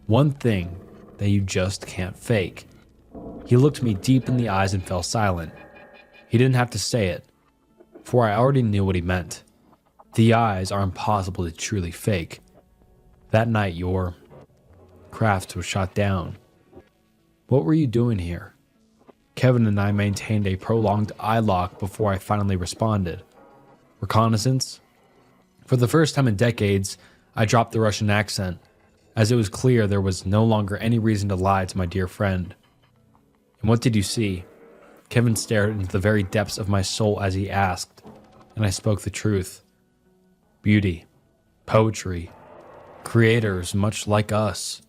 One thing that you just can't fake." He looked me deep in the eyes and fell silent. He didn't have to say it, for I already knew what he meant. The eyes are impossible to truly fake. That night your craft was shot down. What were you doing here? Kevin and I maintained a prolonged eye lock before I finally responded. "Reconnaissance?" For the first time in decades, I dropped the Russian accent, as it was clear there was no longer any reason to lie to my dear friend. "And what did you see?" Kevin stared into the very depths of my soul as he asked, and I spoke the truth. "Beauty, poetry, creators much like us."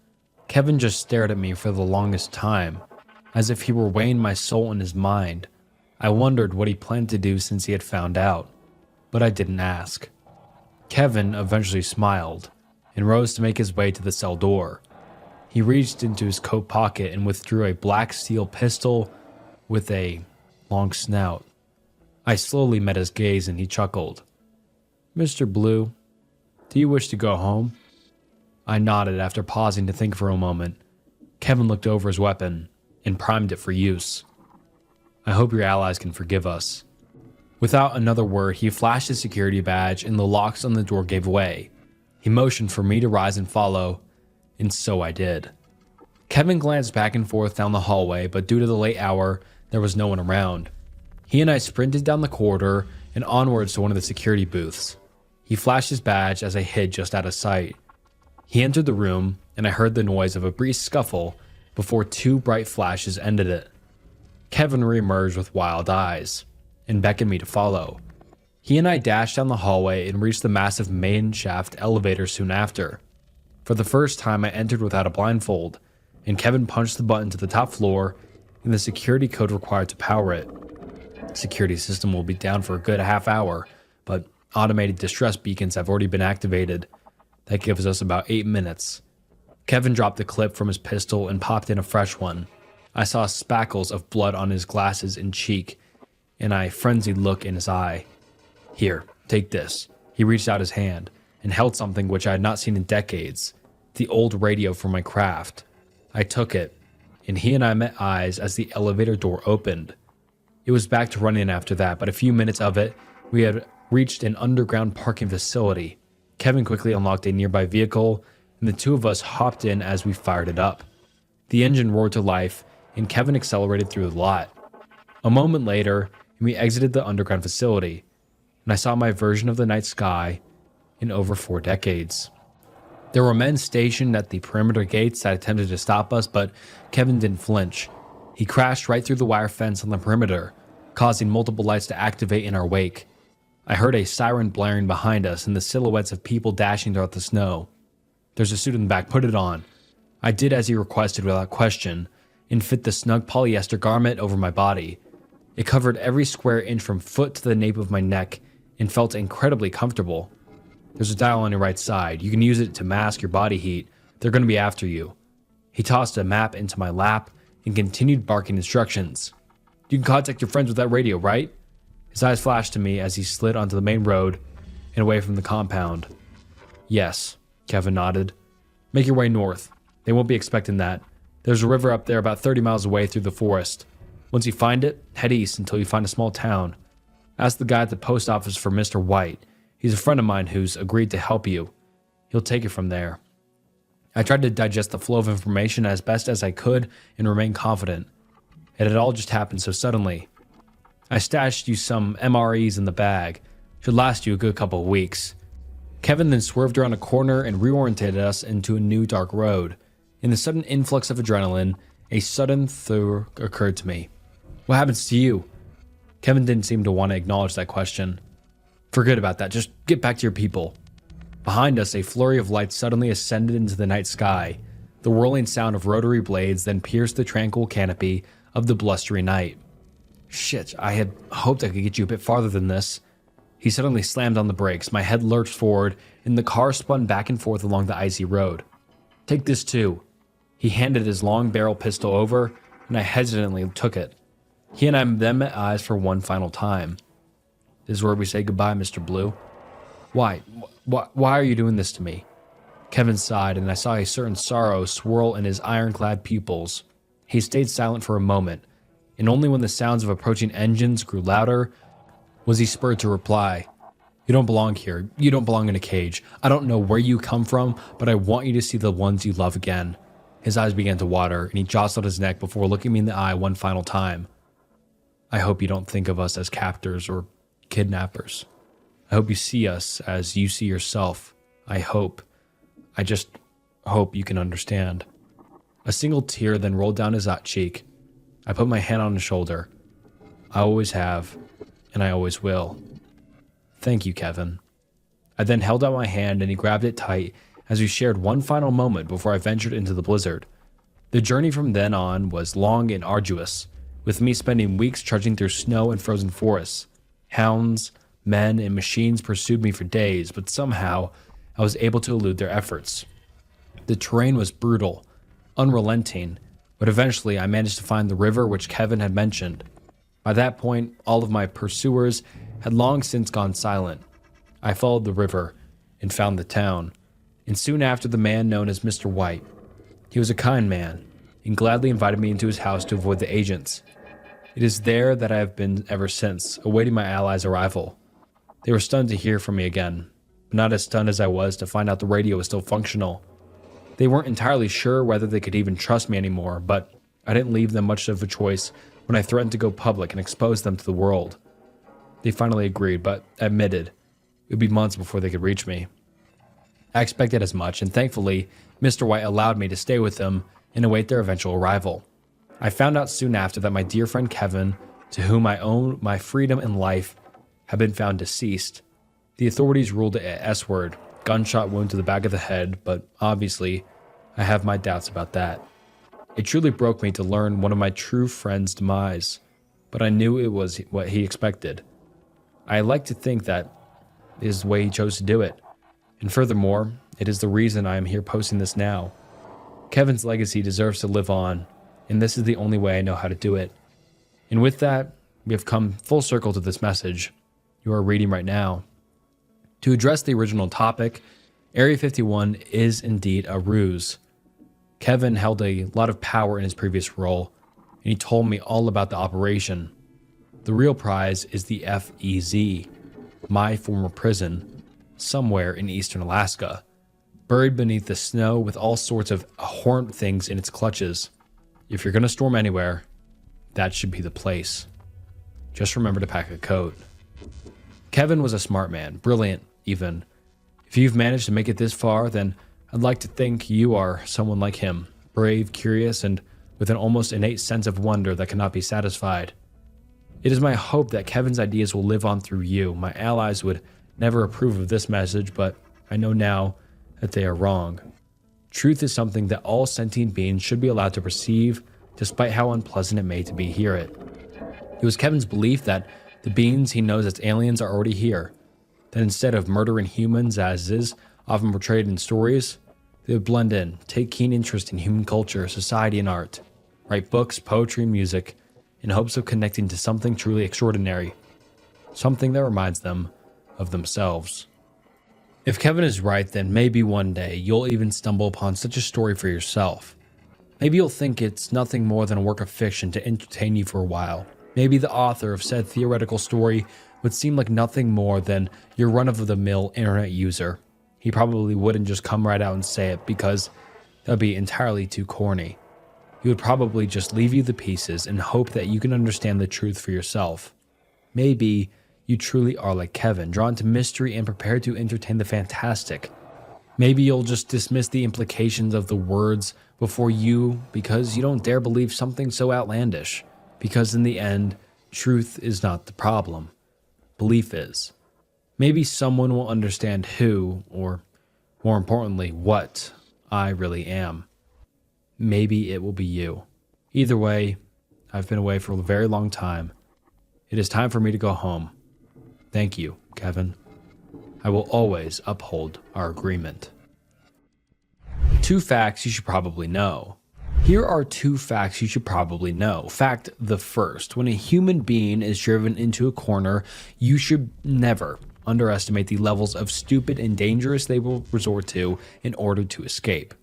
Kevin just stared at me for the longest time, as if he were weighing my soul in his mind. I wondered what he planned to do since he had found out, but I didn't ask. Kevin eventually smiled and rose to make his way to the cell door. He reached into his coat pocket and withdrew a black steel pistol with a long snout. I slowly met his gaze and he chuckled. "Mr. Blue, do you wish to go home?" I nodded after pausing to think for a moment. Kevin looked over his weapon and primed it for use. "I hope your allies can forgive us." Without another word, he flashed his security badge and the locks on the door gave way. He motioned for me to rise and follow, and so I did. Kevin glanced back and forth down the hallway, but due to the late hour, there was no one around. He and I sprinted down the corridor and onwards to one of the security booths. He flashed his badge as I hid just out of sight. He entered the room, and I heard the noise of a brief scuffle before two bright flashes ended it. Kevin reemerged with wild eyes and beckoned me to follow. He and I dashed down the hallway and reached the massive main shaft elevator soon after. For the first time, I entered without a blindfold, and Kevin punched the button to the top floor and the security code required to power it. The security system will be down for a good half hour, but automated distress beacons have already been activated. That gives us about 8 minutes. Kevin dropped the clip from his pistol and popped in a fresh one. I saw spackles of blood on his glasses and cheek, and a frenzied look in his eye. "Here, take this." He reached out his hand and held something which I had not seen in decades, the old radio for my craft. I took it, and he and I met eyes as the elevator door opened. It was back to running after that, but a few minutes of it, we had reached an underground parking facility. Kevin quickly unlocked a nearby vehicle, and the two of us hopped in as we fired it up. The engine roared to life, and Kevin accelerated through the lot. A moment later, and we exited the underground facility, and I saw my version of the night sky in over 4 decades. There were men stationed at the perimeter gates that attempted to stop us, but Kevin didn't flinch. He crashed right through the wire fence on the perimeter, causing multiple lights to activate in our wake. I heard a siren blaring behind us and the silhouettes of people dashing throughout the snow. "There's a suit in the back, put it on." I did as he requested without question, and fit the snug polyester garment over my body. It covered every square inch from foot to the nape of my neck, and felt incredibly comfortable. "There's a dial on your right side. You can use it to mask your body heat. They're going to be after you." He tossed a map into my lap and continued barking instructions. "You can contact your friends with that radio, right?" His eyes flashed to me as he slid onto the main road and away from the compound. "Yes," Kevin nodded. "Make your way north. They won't be expecting that. There's a river up there about 30 miles away through the forest. Once you find it, head east until you find a small town. Ask the guy at the post office for Mr. White. He's a friend of mine who's agreed to help you. He'll take it from there." I tried to digest the flow of information as best as I could and remain confident. It had all just happened so suddenly. I stashed you some MREs in the bag. Should last you a good couple of weeks. Kevin then swerved around a corner and reorientated us into a new dark road. In the sudden influx of adrenaline, a sudden thought occurred to me. What happens to you? Kevin didn't seem to want to acknowledge that question. Forget about that, just get back to your people. Behind us, a flurry of lights suddenly ascended into the night sky. The whirling sound of rotary blades then pierced the tranquil canopy of the blustery night. Shit, I had hoped I could get you a bit farther than this. He suddenly slammed on the brakes, my head lurched forward, and the car spun back and forth along the icy road. Take this too. He handed his long barrel pistol over, and I hesitantly took it. He and I then met eyes for one final time. This is where we say goodbye, Mr. Blue. Why are you doing this to me? Kevin sighed, and I saw a certain sorrow swirl in his ironclad pupils. He stayed silent for a moment, and only when the sounds of approaching engines grew louder was he spurred to reply. You don't belong here. You don't belong in a cage. I don't know where you come from, but I want you to see the ones you love again. His eyes began to water, and he jostled his neck before looking me in the eye one final time. I hope you don't think of us as captors or kidnappers. I hope you see us as you see yourself. I just hope you can understand. A single tear then rolled down his hot cheek. I put my hand on his shoulder. I always have, and I always will. Thank you, Kevin. I then held out my hand and he grabbed it tight as we shared one final moment before I ventured into the blizzard. The journey from then on was long and arduous, with me spending weeks trudging through snow and frozen forests. Hounds, men, and machines pursued me for days, but somehow I was able to elude their efforts. The terrain was brutal, unrelenting, but eventually I managed to find the river which Kevin had mentioned. By that point, all of my pursuers had long since gone silent. I followed the river and found the town, and soon after the man known as Mr. White. He was a kind man, and gladly invited me into his house to avoid the agents. It is there that I have been ever since, awaiting my allies' arrival. They were stunned to hear from me again, but not as stunned as I was to find out the radio was still functional. They weren't entirely sure whether they could even trust me anymore, but I didn't leave them much of a choice when I threatened to go public and expose them to the world. They finally agreed, but admitted it would be months before they could reach me. I expected as much, and thankfully, Mr. White allowed me to stay with them and await their eventual arrival. I found out soon after that my dear friend Kevin, to whom I owe my freedom and life, had been found deceased. The authorities ruled it a S-word, gunshot wound to the back of the head, but obviously, I have my doubts about that. It truly broke me to learn one of my true friends' demise, but I knew it was what he expected. I like to think that is the way he chose to do it, and furthermore, it is the reason I am here posting this now. Kevin's legacy deserves to live on, and this is the only way I know how to do it. And with that, we have come full circle to this message you are reading right now. To address the original topic, Area 51 is indeed a ruse. Kevin held a lot of power in his previous role, and he told me all about the operation. The real prize is the FEZ, my former prison, somewhere in eastern Alaska, buried beneath the snow with all sorts of horrid things in its clutches. If you're going to storm anywhere, that should be the place. Just remember to pack a coat. Kevin was a smart man, brilliant even. If you've managed to make it this far, then I'd like to think you are someone like him, brave, curious, and with an almost innate sense of wonder that cannot be satisfied. It is my hope that Kevin's ideas will live on through you. My allies would never approve of this message, but I know now that they are wrong. Truth is something that all sentient beings should be allowed to perceive, despite how unpleasant it may to be hear it. It was Kevin's belief that the beings he knows as aliens are already here, that instead of murdering humans as is often portrayed in stories, they would blend in, take keen interest in human culture, society, and art, write books, poetry, and music, in hopes of connecting to something truly extraordinary, something that reminds them of themselves. If Kevin is right, then maybe one day you'll even stumble upon such a story for yourself. Maybe you'll think it's nothing more than a work of fiction to entertain you for a while. Maybe the author of said theoretical story would seem like nothing more than your run-of-the-mill internet user. He probably wouldn't just come right out and say it because That would be entirely too corny. He would probably just leave you the pieces and hope that you can understand the truth for yourself. Maybe you truly are like Kevin, drawn to mystery and prepared to entertain the fantastic. Maybe you'll just dismiss the implications of the words before you because you don't dare believe something so outlandish. Because in the end, truth is not the problem. Belief is. Maybe someone will understand who, or more importantly, what I really am. Maybe it will be you. Either way, I've been away for a very long time. It is time for me to go home. Thank you, Kevin. I will always uphold our agreement. 2 facts you should probably know. Here are 2 facts you should probably know. Fact the first: when a human being is driven into a corner, you should never underestimate the levels of stupid and dangerous they will resort to in order to escape.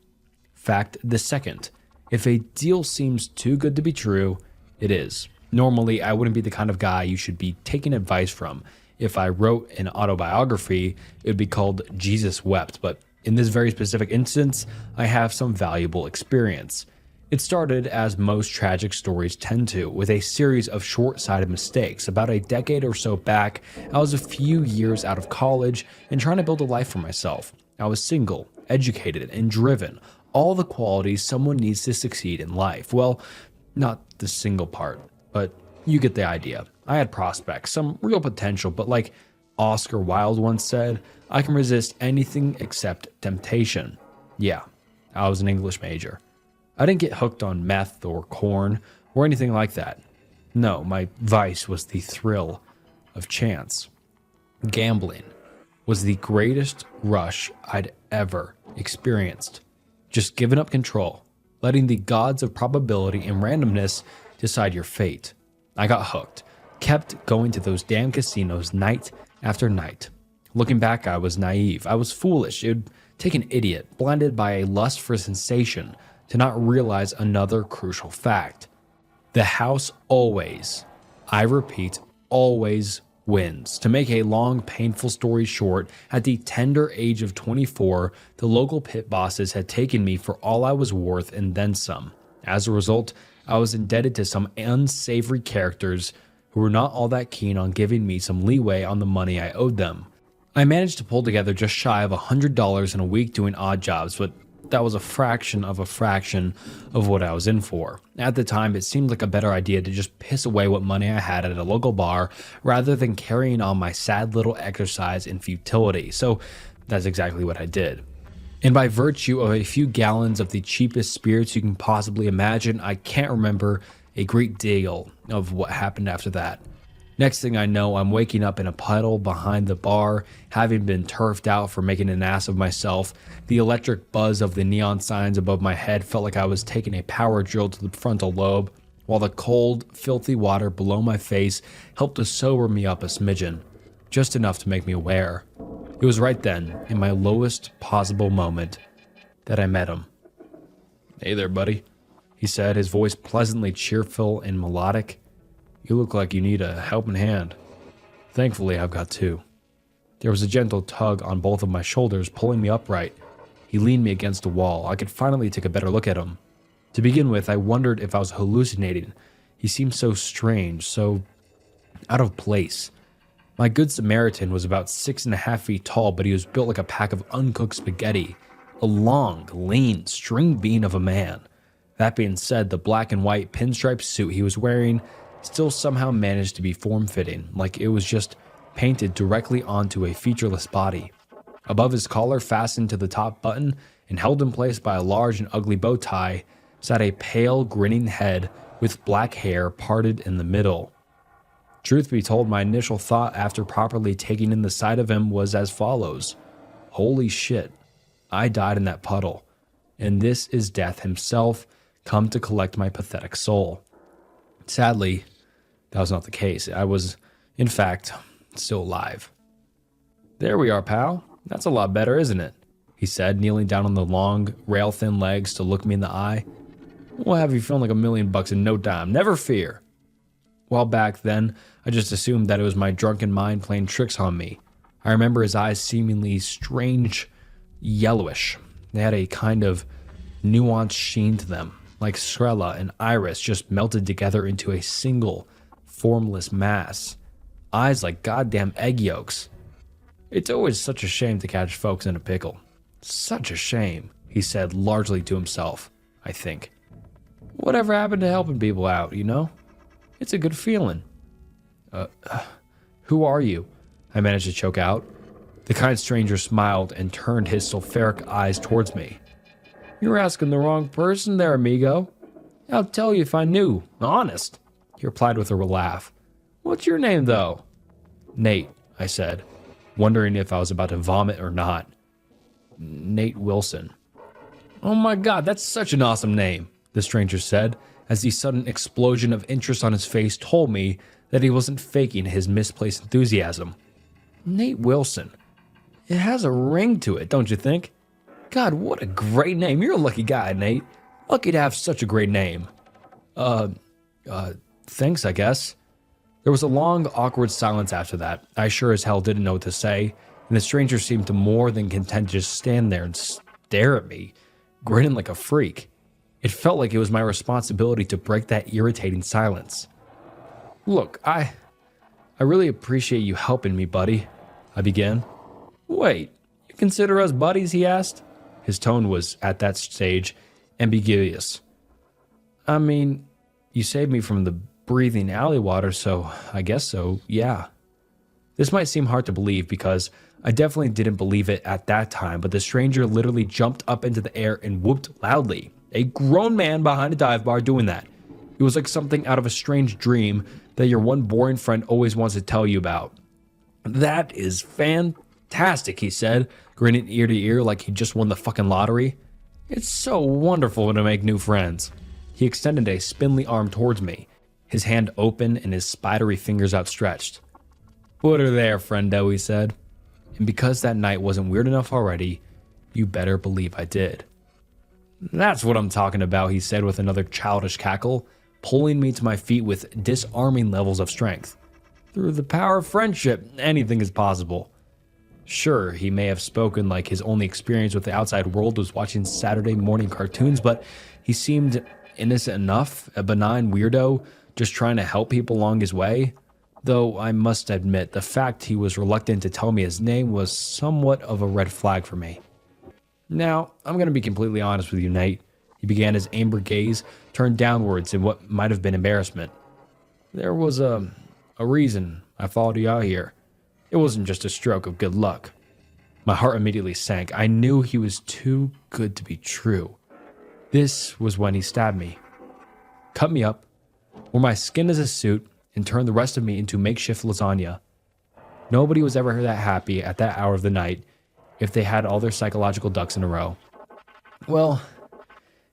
Fact the second: if a deal seems too good to be true, it is. Normally, I wouldn't be the kind of guy you should be taking advice from. If I wrote an autobiography, it would be called Jesus Wept, but in this very specific instance, I have some valuable experience. It started, as most tragic stories tend to, with a series of short-sighted mistakes. About a decade or so back, I was a few years out of college and trying to build a life for myself. I was single, educated, and driven, all the qualities someone needs to succeed in life. Well, not the single part, but you get the idea. I had prospects, some real potential, but like Oscar Wilde once said, I can resist anything except temptation. Yeah, I was an English major. I didn't get hooked on meth or corn or anything like that. No, my vice was the thrill of chance. Gambling was the greatest rush I'd ever experienced. Just giving up control, letting the gods of probability and randomness decide your fate. I got hooked, kept going to those damn casinos night after night. Looking back, I was naive. I was foolish. It would take an idiot, blinded by a lust for sensation, to not realize another crucial fact. The house always, I repeat, always wins. To make a long, painful story short, at the tender age of 24, the local pit bosses had taken me for all I was worth and then some. As a result, I was indebted to some unsavory characters who were not all that keen on giving me some leeway on the money I owed them. I managed to pull together just shy of $100 in a week doing odd jobs, but that was a fraction of what I was in for. At the time, it seemed like a better idea to just piss away what money I had at a local bar rather than carrying on my sad little exercise in futility. So that's exactly what I did. And by virtue of a few gallons of the cheapest spirits you can possibly imagine, I can't remember a great deal of what happened after that. Next thing I know, I'm waking up in a puddle behind the bar, having been turfed out for making an ass of myself. The electric buzz of the neon signs above my head felt like I was taking a power drill to the frontal lobe, while the cold, filthy water below my face helped to sober me up a smidgen, just enough to make me aware. It was right then, in my lowest possible moment, that I met him. "Hey there, buddy," he said, his voice pleasantly cheerful and melodic. "You look like you need a helping hand." Thankfully, I've got 2. There was a gentle tug on both of my shoulders, pulling me upright. He leaned me against a wall. I could finally take a better look at him. To begin with, I wondered if I was hallucinating. He seemed so strange, so out of place. My good Samaritan was about 6.5 feet tall, but he was built like a pack of uncooked spaghetti. A long, lean, string bean of a man. That being said, the black and white pinstripe suit he was wearing still somehow managed to be form-fitting, like it was just painted directly onto a featureless body. Above his collar, fastened to the top button and held in place by a large and ugly bow tie, sat a pale, grinning head with black hair parted in the middle. Truth be told, my initial thought after properly taking in the sight of him was as follows. Holy shit, I died in that puddle, and this is Death himself come to collect my pathetic soul. Sadly, that was not the case. I was, in fact, still alive. "There we are, pal. That's a lot better, isn't it?" he said, kneeling down on the long, rail-thin legs to look me in the eye. "We'll have you feeling like $1,000,000 in no time. Never fear." While back then, I just assumed that it was my drunken mind playing tricks on me. I remember his eyes seemingly strange, yellowish. They had a kind of nuanced sheen to them, like sclera and iris just melted together into a single, formless mass. Eyes like goddamn egg yolks. It's always such a shame to catch folks in a pickle. Such a shame, he said largely to himself, I think. Whatever happened to helping people out, you know? It's a good feeling. Who are you? I managed to choke out. The kind stranger smiled and turned his sulfuric eyes towards me. You're asking the wrong person there, amigo. I'll tell you if I knew. Honest, he replied with a laugh. What's your name, though? Nate, I said, wondering if I was about to vomit or not. Nate Wilson. Oh my God, that's such an awesome name, the stranger said, as the sudden explosion of interest on his face told me that he wasn't faking his misplaced enthusiasm. Nate Wilson. It has a ring to it, don't you think? God, what a great name. You're a lucky guy, Nate. Lucky to have such a great name. Thanks, I guess. There was a long, awkward silence after that. I sure as hell didn't know what to say, and the stranger seemed to more than content to just stand there and stare at me, grinning like a freak. It felt like it was my responsibility to break that irritating silence. Look, I really appreciate you helping me, buddy, I began. Wait, you consider us buddies, he asked. His tone was, at that stage, ambiguous. I mean, you saved me from the breathing alley water, so I guess so, yeah. This might seem hard to believe because I definitely didn't believe it at that time, but the stranger literally jumped up into the air and whooped loudly. A grown man behind a dive bar doing that. It was like something out of a strange dream that your one boring friend always wants to tell you about. That is fantastic, he said, grinning ear to ear like he just won the fucking lottery. It's so wonderful to make new friends. He extended a spindly arm towards me, his hand open and his spidery fingers outstretched. Put her there, friendo, he said. And because that night wasn't weird enough already, you better believe I did. That's what I'm talking about, he said with another childish cackle, pulling me to my feet with disarming levels of strength. Through the power of friendship, anything is possible. Sure, he may have spoken like his only experience with the outside world was watching Saturday morning cartoons, but he seemed innocent enough, a benign weirdo, just trying to help people along his way. Though I must admit, the fact he was reluctant to tell me his name was somewhat of a red flag for me. Now, I'm going to be completely honest with you, Nate. He began, his amber gaze turned downwards in what might have been embarrassment. There was a reason I followed you out here. It wasn't just a stroke of good luck. My heart immediately sank. I knew he was too good to be true. This was when he stabbed me. Cut me up, wore my skin as a suit, and turned the rest of me into makeshift lasagna. Nobody was ever that happy at that hour of the night if they had all their psychological ducks in a row. Well,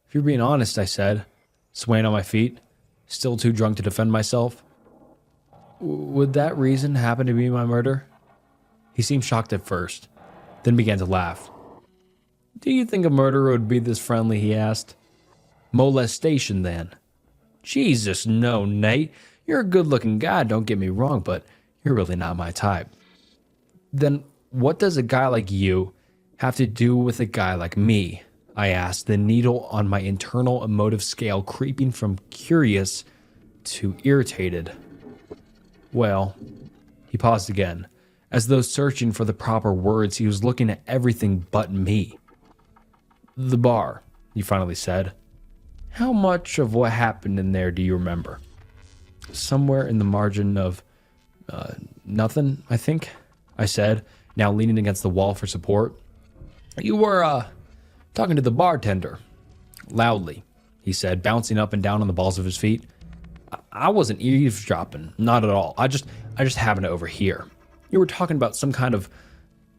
if you're being honest, I said, swaying on my feet, still too drunk to defend myself. Would that reason happen to be my murder? He seemed shocked at first, then began to laugh. Do you think a murderer would be this friendly, he asked. Molestation, then. Jesus, no, Nate. You're a good-looking guy, don't get me wrong, but you're really not my type. Then what does a guy like you have to do with a guy like me? I asked, the needle on my internal emotive scale creeping from curious to irritated. Well, he paused again, as though searching for the proper words. He was looking at everything but me. The bar, he finally said. How much of what happened in there do you remember? Somewhere in the margin of nothing, I think, I said, now leaning against the wall for support. You were talking to the bartender. Loudly, he said, bouncing up and down on the balls of his feet. I wasn't eavesdropping, not at all. I just happened to overhear. You were talking about some kind of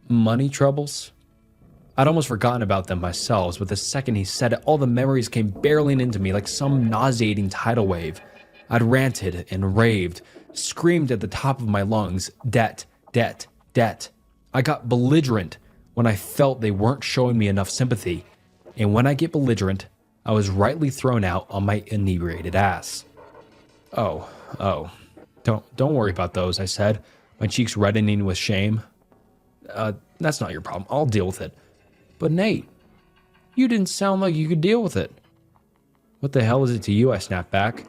money troubles. I'd almost forgotten about them myself, but the second he said it, all the memories came barreling into me like some nauseating tidal wave. I'd ranted and raved, screamed at the top of my lungs, debt, debt, debt. I got belligerent when I felt they weren't showing me enough sympathy. And when I get belligerent, I was rightly thrown out on my inebriated ass. Oh, don't worry about those, I said, my cheeks reddening with shame. That's not your problem. I'll deal with it. But Nate, You didn't sound like you could deal with it." "What the hell is it to you?" I snapped back.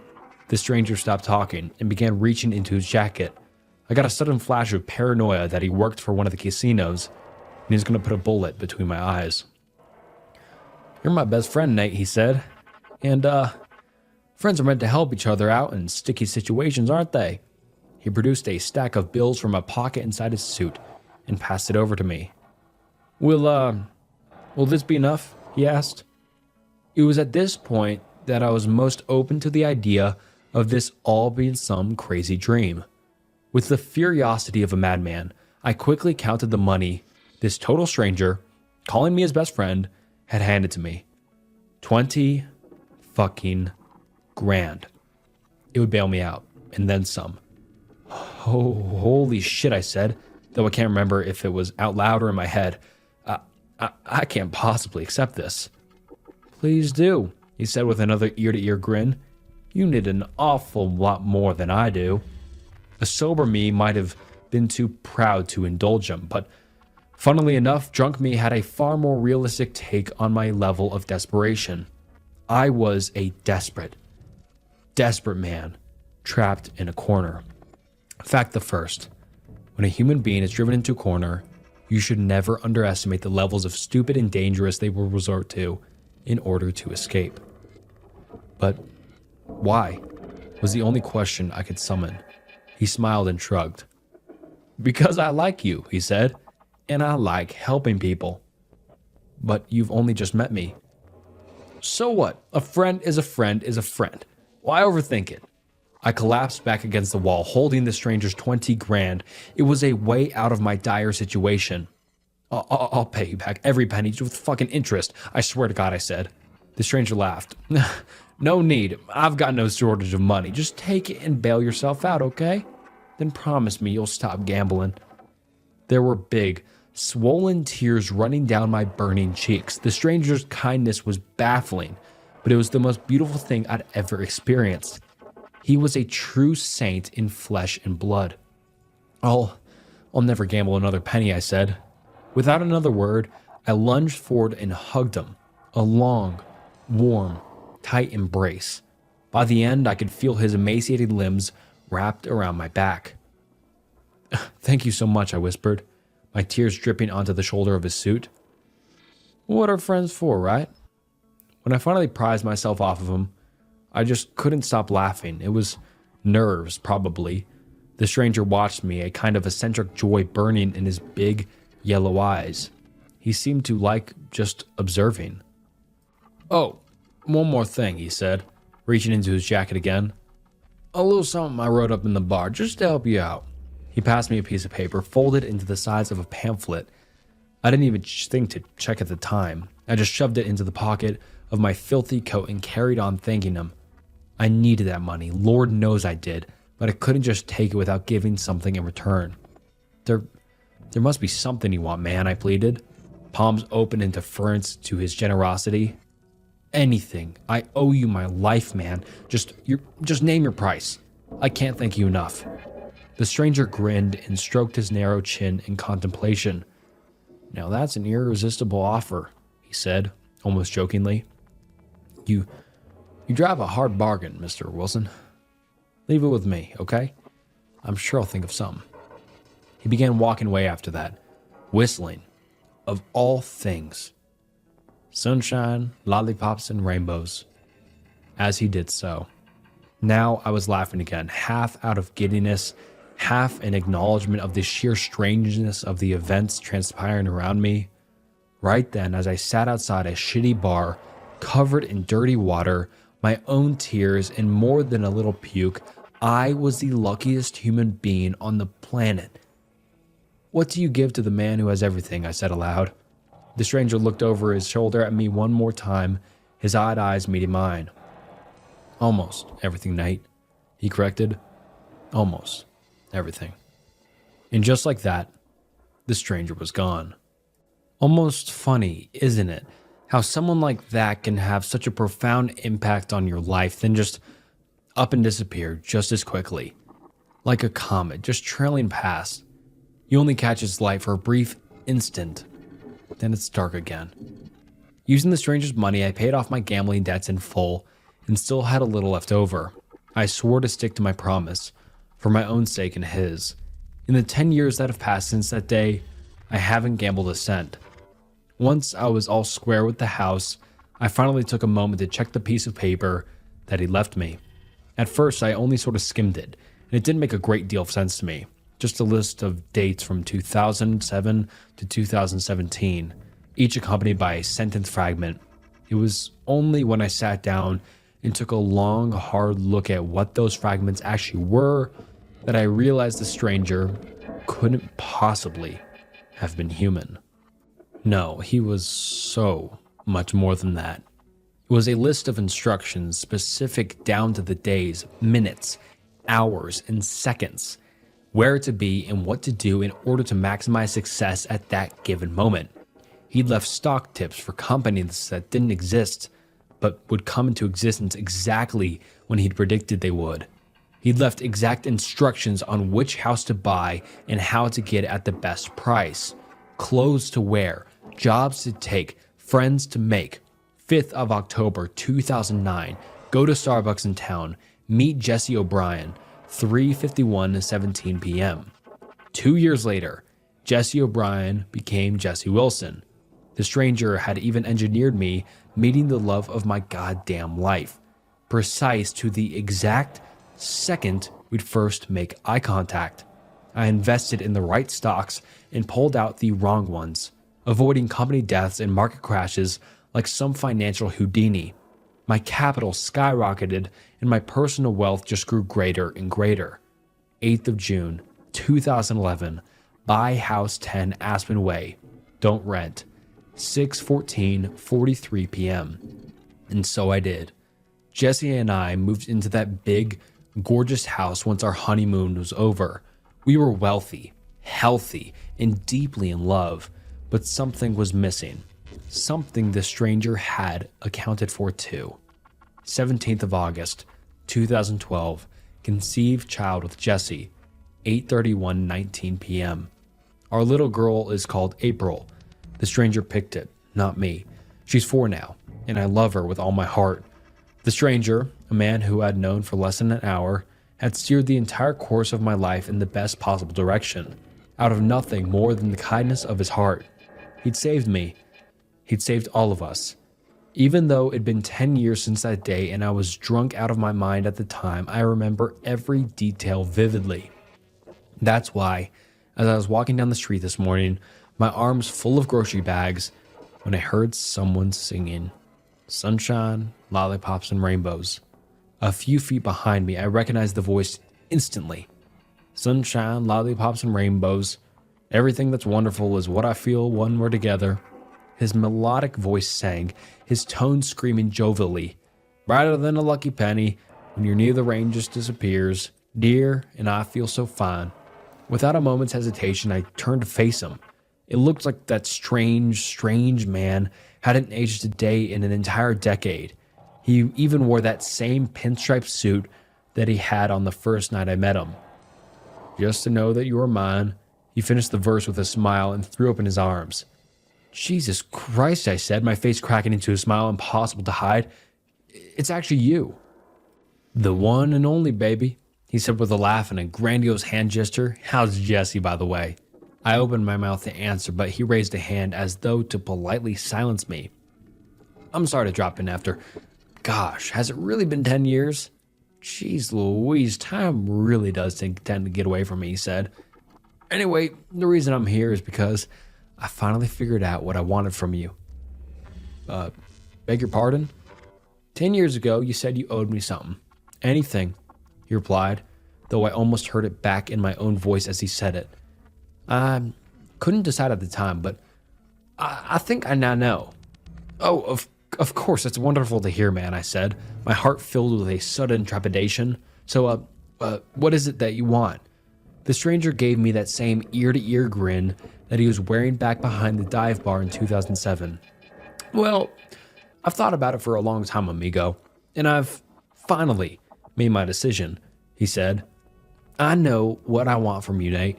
The stranger stopped talking and began reaching into his jacket. I got a sudden flash of paranoia that he worked for one of the casinos and he was going to put a bullet between my eyes. "You're my best friend, Nate," he said. "And, friends are meant to help each other out in sticky situations, aren't they?" He produced a stack of bills from a pocket inside his suit and passed it over to me. Will this be enough?" he asked. It was at this point that I was most open to the idea of this all being some crazy dream. With the curiosity of a madman, I quickly counted the money this total stranger, calling me his best friend, had handed to me. 20 fucking grand. It would bail me out, and then some. "Oh, holy shit," I said, though I can't remember if it was out loud or in my head. I can't possibly accept this." "Please do," he said with another ear-to-ear grin. "You need an awful lot more than I do." A sober me might have been too proud to indulge him, but funnily enough, drunk me had a far more realistic take on my level of desperation. I was a desperate man, trapped in a corner. Fact the first: when a human being is driven into a corner, you should never underestimate the levels of stupid and dangerous they will resort to in order to escape. But why was the only question I could summon. He smiled and shrugged. "Because I like you," he said, "and I like helping people." "But you've only just met me." "So what? A friend is a friend is a friend. Why overthink it?" I collapsed back against the wall, holding the stranger's 20 grand. It was a way out of my dire situation. I'll pay you back every penny with fucking interest. I swear to God," I said. The stranger laughed. "No need. I've got no shortage of money. Just take it and bail yourself out, okay? Then promise me you'll stop gambling." There were big, swollen tears running down my burning cheeks. The stranger's kindness was baffling, but it was the most beautiful thing I'd ever experienced. He was a true saint in flesh and blood. I'll never gamble another penny," I said. Without another word, I lunged forward and hugged him. A long, warm, tight embrace. By the end, I could feel his emaciated limbs wrapped around my back. "Thank you so much," I whispered, my tears dripping onto the shoulder of his suit. "What are friends for, right?" When I finally prized myself off of him, I just couldn't stop laughing. It was nerves, probably. The stranger watched me, a kind of eccentric joy burning in his big, yellow eyes. He seemed to like just observing. "Oh, one more thing," he said, reaching into his jacket again. "A little something I wrote up in the bar, just to help you out." He passed me a piece of paper, folded into the size of a pamphlet. I didn't even think to check at the time. I just shoved it into the pocket of my filthy coat and carried on thanking him. I needed that money, Lord knows I did, but I couldn't just take it without giving something in return. There must be something you want, man," I pleaded, palms open in deference to his generosity. "Anything. I owe you my life, man. Just name your price. I can't thank you enough." The stranger grinned and stroked his narrow chin in contemplation. "Now that's an irresistible offer," he said, almost jokingly. You drive a hard bargain, Mr. Wilson. Leave it with me, okay? I'm sure I'll think of something." He began walking away after that, whistling, of all things. Sunshine, lollipops, and rainbows. As he did so. Now I was laughing again, half out of giddiness, half an acknowledgement of the sheer strangeness of the events transpiring around me. Right then, as I sat outside a shitty bar, covered in dirty water, my own tears, and more than a little puke, I was the luckiest human being on the planet. "What do you give to the man who has everything?" I said aloud. The stranger looked over his shoulder at me one more time, his odd eyes meeting mine. "Almost everything, Nate," he corrected. "Almost everything." And just like that, the stranger was gone. Almost funny, isn't it? How someone like that can have such a profound impact on your life, then just up and disappear just as quickly. Like a comet, just trailing past. You only catch its light for a brief instant, then it's dark again. Using the stranger's money, I paid off my gambling debts in full and still had a little left over. I swore to stick to my promise, for my own sake and his. In the 10 years that have passed since that day, I haven't gambled a cent. Once I was all square with the house, I finally took a moment to check the piece of paper that he left me. At first, I only sort of skimmed it, and it didn't make a great deal of sense to me. Just a list of dates from 2007 to 2017, each accompanied by a sentence fragment. It was only when I sat down and took a long, hard look at what those fragments actually were that I realized the stranger couldn't possibly have been human. No, he was so much more than that. It was a list of instructions specific down to the days, minutes, hours, and seconds, where to be and what to do in order to maximize success at that given moment. He'd left stock tips for companies that didn't exist, but would come into existence exactly when he'd predicted they would. He'd left exact instructions on which house to buy and how to get it at the best price, clothes to wear, jobs to take, friends to make. 5th of October 2009, go to Starbucks in town, meet Jesse O'Brien, 3:51 to 17 p.m. 2 years later, Jesse O'Brien became Jesse Wilson. The stranger had even engineered me meeting the love of my goddamn life, precise to the exact second we'd first make eye contact. I invested in the right stocks and pulled out the wrong ones, avoiding company deaths and market crashes like some financial Houdini. My capital skyrocketed and my personal wealth just grew greater and greater. 8th of June, 2011, buy house 10 Aspen Way, don't rent, 6:43 p.m. And so I did. Jesse and I moved into that big, gorgeous house once our honeymoon was over. We were wealthy, healthy, and deeply in love, but something was missing. Something the stranger had accounted for too. 17th of August, 2012, conceived child with Jesse, 8:31:19 p.m. Our little girl is called April. The stranger picked it, not me. She's 4 now, and I love her with all my heart. The stranger, a man who I'd known for less than an hour, had steered the entire course of my life in the best possible direction, out of nothing more than the kindness of his heart. He'd saved me. He'd saved all of us. Even though it'd been 10 years since that day and I was drunk out of my mind at the time, I remember every detail vividly. That's why, as I was walking down the street this morning, my arms full of grocery bags, when I heard someone singing, "Sunshine, Lollipops, and Rainbows." A few feet behind me, I recognized the voice instantly. Sunshine, lollipops, and rainbows. Everything that's wonderful is what I feel when we're together. His melodic voice sang, his tone screaming jovially. Brighter than a lucky penny, when you're near the rain just disappears. Dear, and I feel so fine. Without a moment's hesitation, I turned to face him. It looked like that strange man hadn't aged a day in an entire decade. He even wore that same pinstripe suit that he had on the first night I met him. Just to know that you are mine, he finished the verse with a smile and threw open his arms. Jesus Christ, I said, my face cracking into a smile impossible to hide. It's actually you. The one and only, baby, he said with a laugh and a grandiose hand gesture. How's Jesse, by the way? I opened my mouth to answer, but he raised a hand as though to politely silence me. I'm sorry to drop in after. Gosh, has it really been 10 years? Jeez Louise, time really does tend to get away from me, he said. Anyway, the reason I'm here is because I finally figured out what I wanted from you. Beg your pardon? 10 years ago, you said you owed me something. Anything, he replied, though I almost heard it back in my own voice as he said it. I couldn't decide at the time, but I think I now know. Oh, of course, it's wonderful to hear, man, I said, my heart filled with a sudden trepidation. So, what is it that you want? The stranger gave me that same ear-to-ear grin that he was wearing back behind the dive bar in 2007. Well, I've thought about it for a long time, amigo, and I've finally made my decision, he said. I know what I want from you, Nate.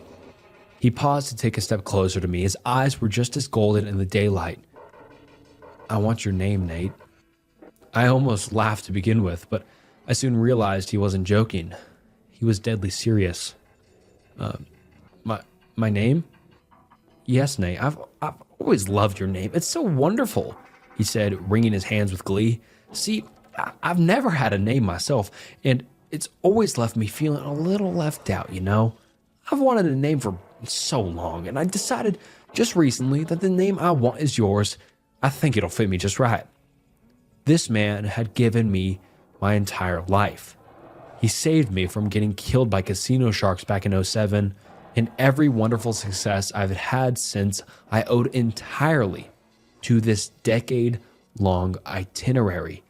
He paused to take a step closer to me. His eyes were just as golden in the daylight. I want your name, Nate." I almost laughed to begin with, but I soon realized he wasn't joking. He was deadly serious. Uh, my name? Yes, Nate. I've always loved your name. It's so wonderful," he said, wringing his hands with glee. "See, I've never had a name myself, and it's always left me feeling a little left out, you know? I've wanted a name for so long, and I decided just recently that the name I want is yours. I think it'll fit me just right." This man had given me my entire life. He saved me from getting killed by casino sharks back in '07, and every wonderful success I've had since I owed entirely to this decade-long itinerary.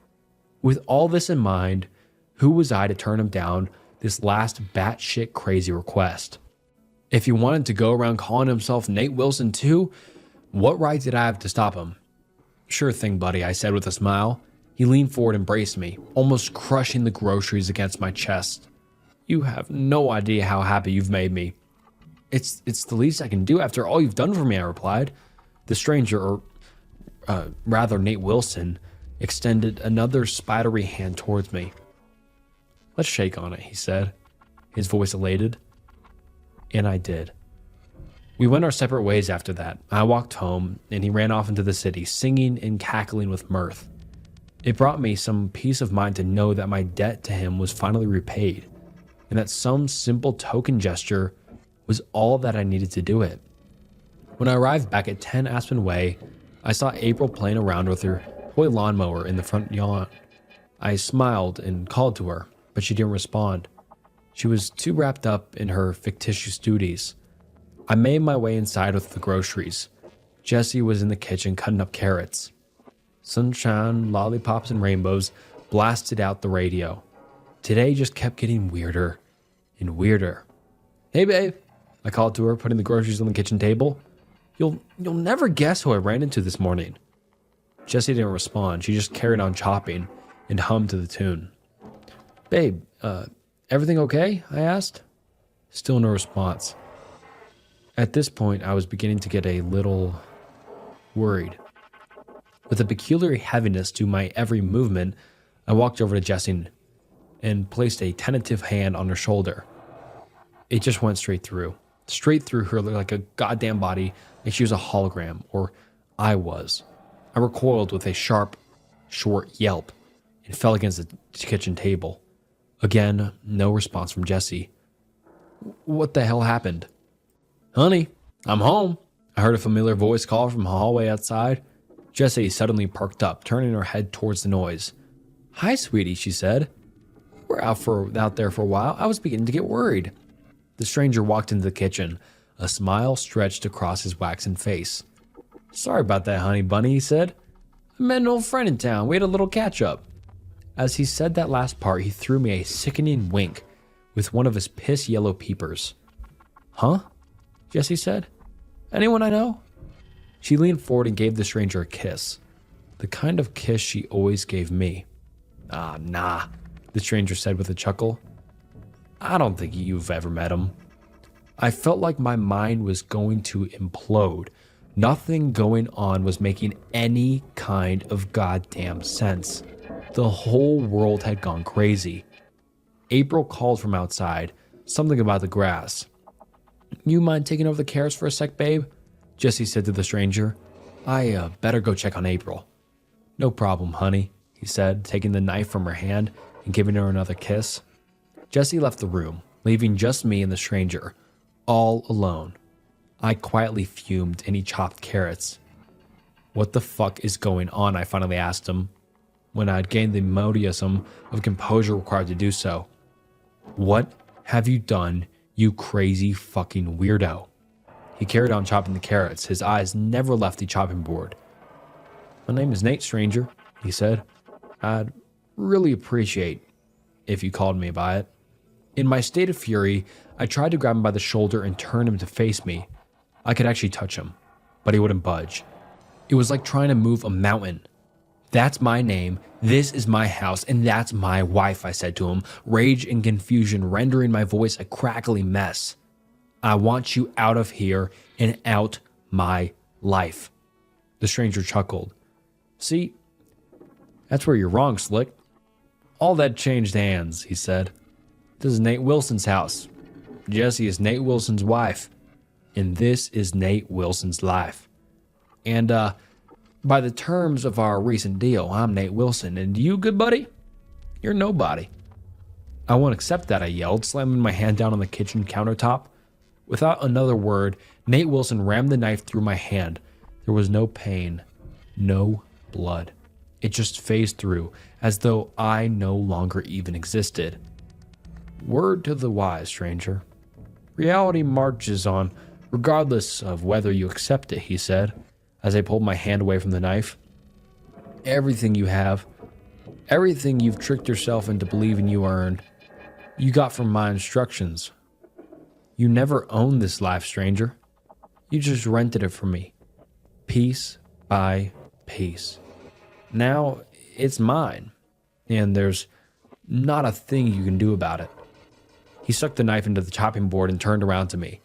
With all this in mind, who was I to turn him down this last batshit crazy request? If he wanted to go around calling himself Nate Wilson too, what right did I have to stop him? "Sure thing, buddy," I said with a smile. He leaned forward and embraced me, almost crushing the groceries against my chest. "You have no idea how happy you've made me." It's the least I can do after all you've done for me," I replied. The stranger, or rather Nate Wilson, extended another spidery hand towards me. "Let's shake on it," he said, his voice elated. And I did. We went our separate ways after that. I walked home, and he ran off into the city, singing and cackling with mirth. It brought me some peace of mind to know that my debt to him was finally repaid, and that some simple token gesture was all that I needed to do it. When I arrived back at 10 Aspen Way, I saw April playing around with her toy lawnmower in the front lawn. I smiled and called to her, but she didn't respond. She was too wrapped up in her fictitious duties. I made my way inside with the groceries. Jesse was in the kitchen cutting up carrots. Sunshine, lollipops, and rainbows blasted out the radio. Today just kept getting weirder and weirder. "Hey, babe," I called to her, putting the groceries on the kitchen table. You'll never guess who I ran into this morning." Jessie didn't respond. She just carried on chopping and hummed to the tune. "Babe, everything okay?" I asked. Still no response. At this point, I was beginning to get a little worried. With a peculiar heaviness to my every movement, I walked over to Jessie and placed a tentative hand on her shoulder. It just went straight through her like a goddamn body, like she was a hologram, or I was. I recoiled with a sharp, short yelp and fell against the kitchen table. Again, no response from Jessie. What the hell happened? "Honey, I'm home," I heard a familiar voice call from the hallway outside. Jessie suddenly perked up, turning her head towards the noise. "Hi, sweetie," she said. "We're out there for a while. I was beginning to get worried." The stranger walked into the kitchen. A smile stretched across his waxen face. "Sorry about that, honey bunny," he said. "I met an old friend in town. We had a little catch-up." As he said that last part, he threw me a sickening wink with one of his piss-yellow peepers. "Huh?" Jessie said. "Anyone I know?" She leaned forward and gave the stranger a kiss. The kind of kiss she always gave me. "Ah, nah," the stranger said with a chuckle. "I don't think you've ever met him." I felt like my mind was going to implode. Nothing going on was making any kind of goddamn sense. The whole world had gone crazy. April called from outside, something about the grass. "You mind taking over the carrots for a sec, babe?" Jessie said to the stranger. I better go check on April." "No problem, honey," he said, taking the knife from her hand and giving her another kiss. Jessie left the room, leaving just me and the stranger, all alone. I quietly fumed and he chopped carrots. "What the fuck is going on?" I finally asked him, when I had gained the modicum of composure required to do so. "What have you done, you crazy fucking weirdo?" He carried on chopping the carrots. His eyes never left the chopping board. "My name is Nate, stranger," he said. "I'd really appreciate if you called me by it." In my state of fury, I tried to grab him by the shoulder and turn him to face me. I could actually touch him, but he wouldn't budge. It was like trying to move a mountain. "That's my name, this is my house, and that's my wife," I said to him, rage and confusion rendering my voice a crackly mess. "I want you out of here and out my life." The stranger chuckled. See, that's where you're wrong, Slick. All that changed hands, he said. This is Nate Wilson's house. Jessie is Nate Wilson's wife. And this is Nate Wilson's life. And, by the terms of our recent deal, I'm Nate Wilson. And you, good buddy? You're nobody. I won't accept that, I yelled, slamming my hand down on the kitchen countertop. Without another word, Nate Wilson rammed the knife through my hand. There was no pain, no blood. It just phased through, as though I no longer even existed. Word to the wise, stranger. Reality marches on, regardless of whether you accept it, he said, as I pulled my hand away from the knife. Everything you have, everything you've tricked yourself into believing you earned, you got from my instructions. You never owned this life, stranger. You just rented it from me, piece by piece. Now it's mine, and there's not a thing you can do about it. He stuck the knife into the chopping board and turned around to me.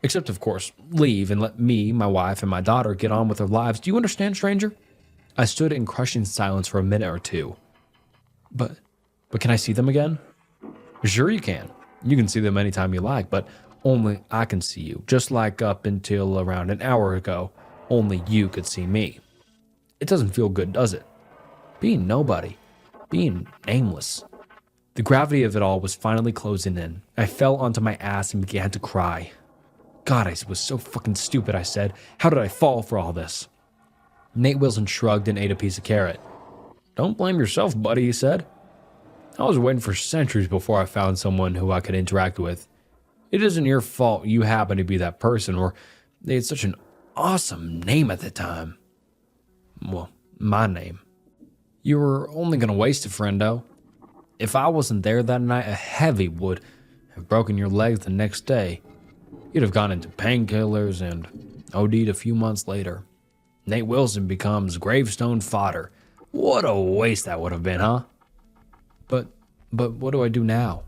Except, of course, leave and let me, my wife, and my daughter get on with their lives. Do you understand, stranger? I stood in crushing silence for a minute or two. But can I see them again? Sure you can. You can see them anytime you like, but only I can see you. Just like up until around an hour ago, only you could see me. It doesn't feel good, does it? Being nobody. Being nameless. The gravity of it all was finally closing in. I fell onto my ass and began to cry. God, I was so fucking stupid, I said. How did I fall for all this? Nate Wilson shrugged and ate a piece of carrot. Don't blame yourself, buddy, he said. I was waiting for centuries before I found someone who I could interact with. It isn't your fault you happen to be that person, or they had such an awesome name at the time. Well, my name. You were only going to waste it, friendo. If I wasn't there that night, a heavy would have broken your legs the next day. You'd have gone into painkillers and OD'd a few months later. Nate Wilson becomes gravestone fodder. What a waste that would have been, huh? But what do I do now?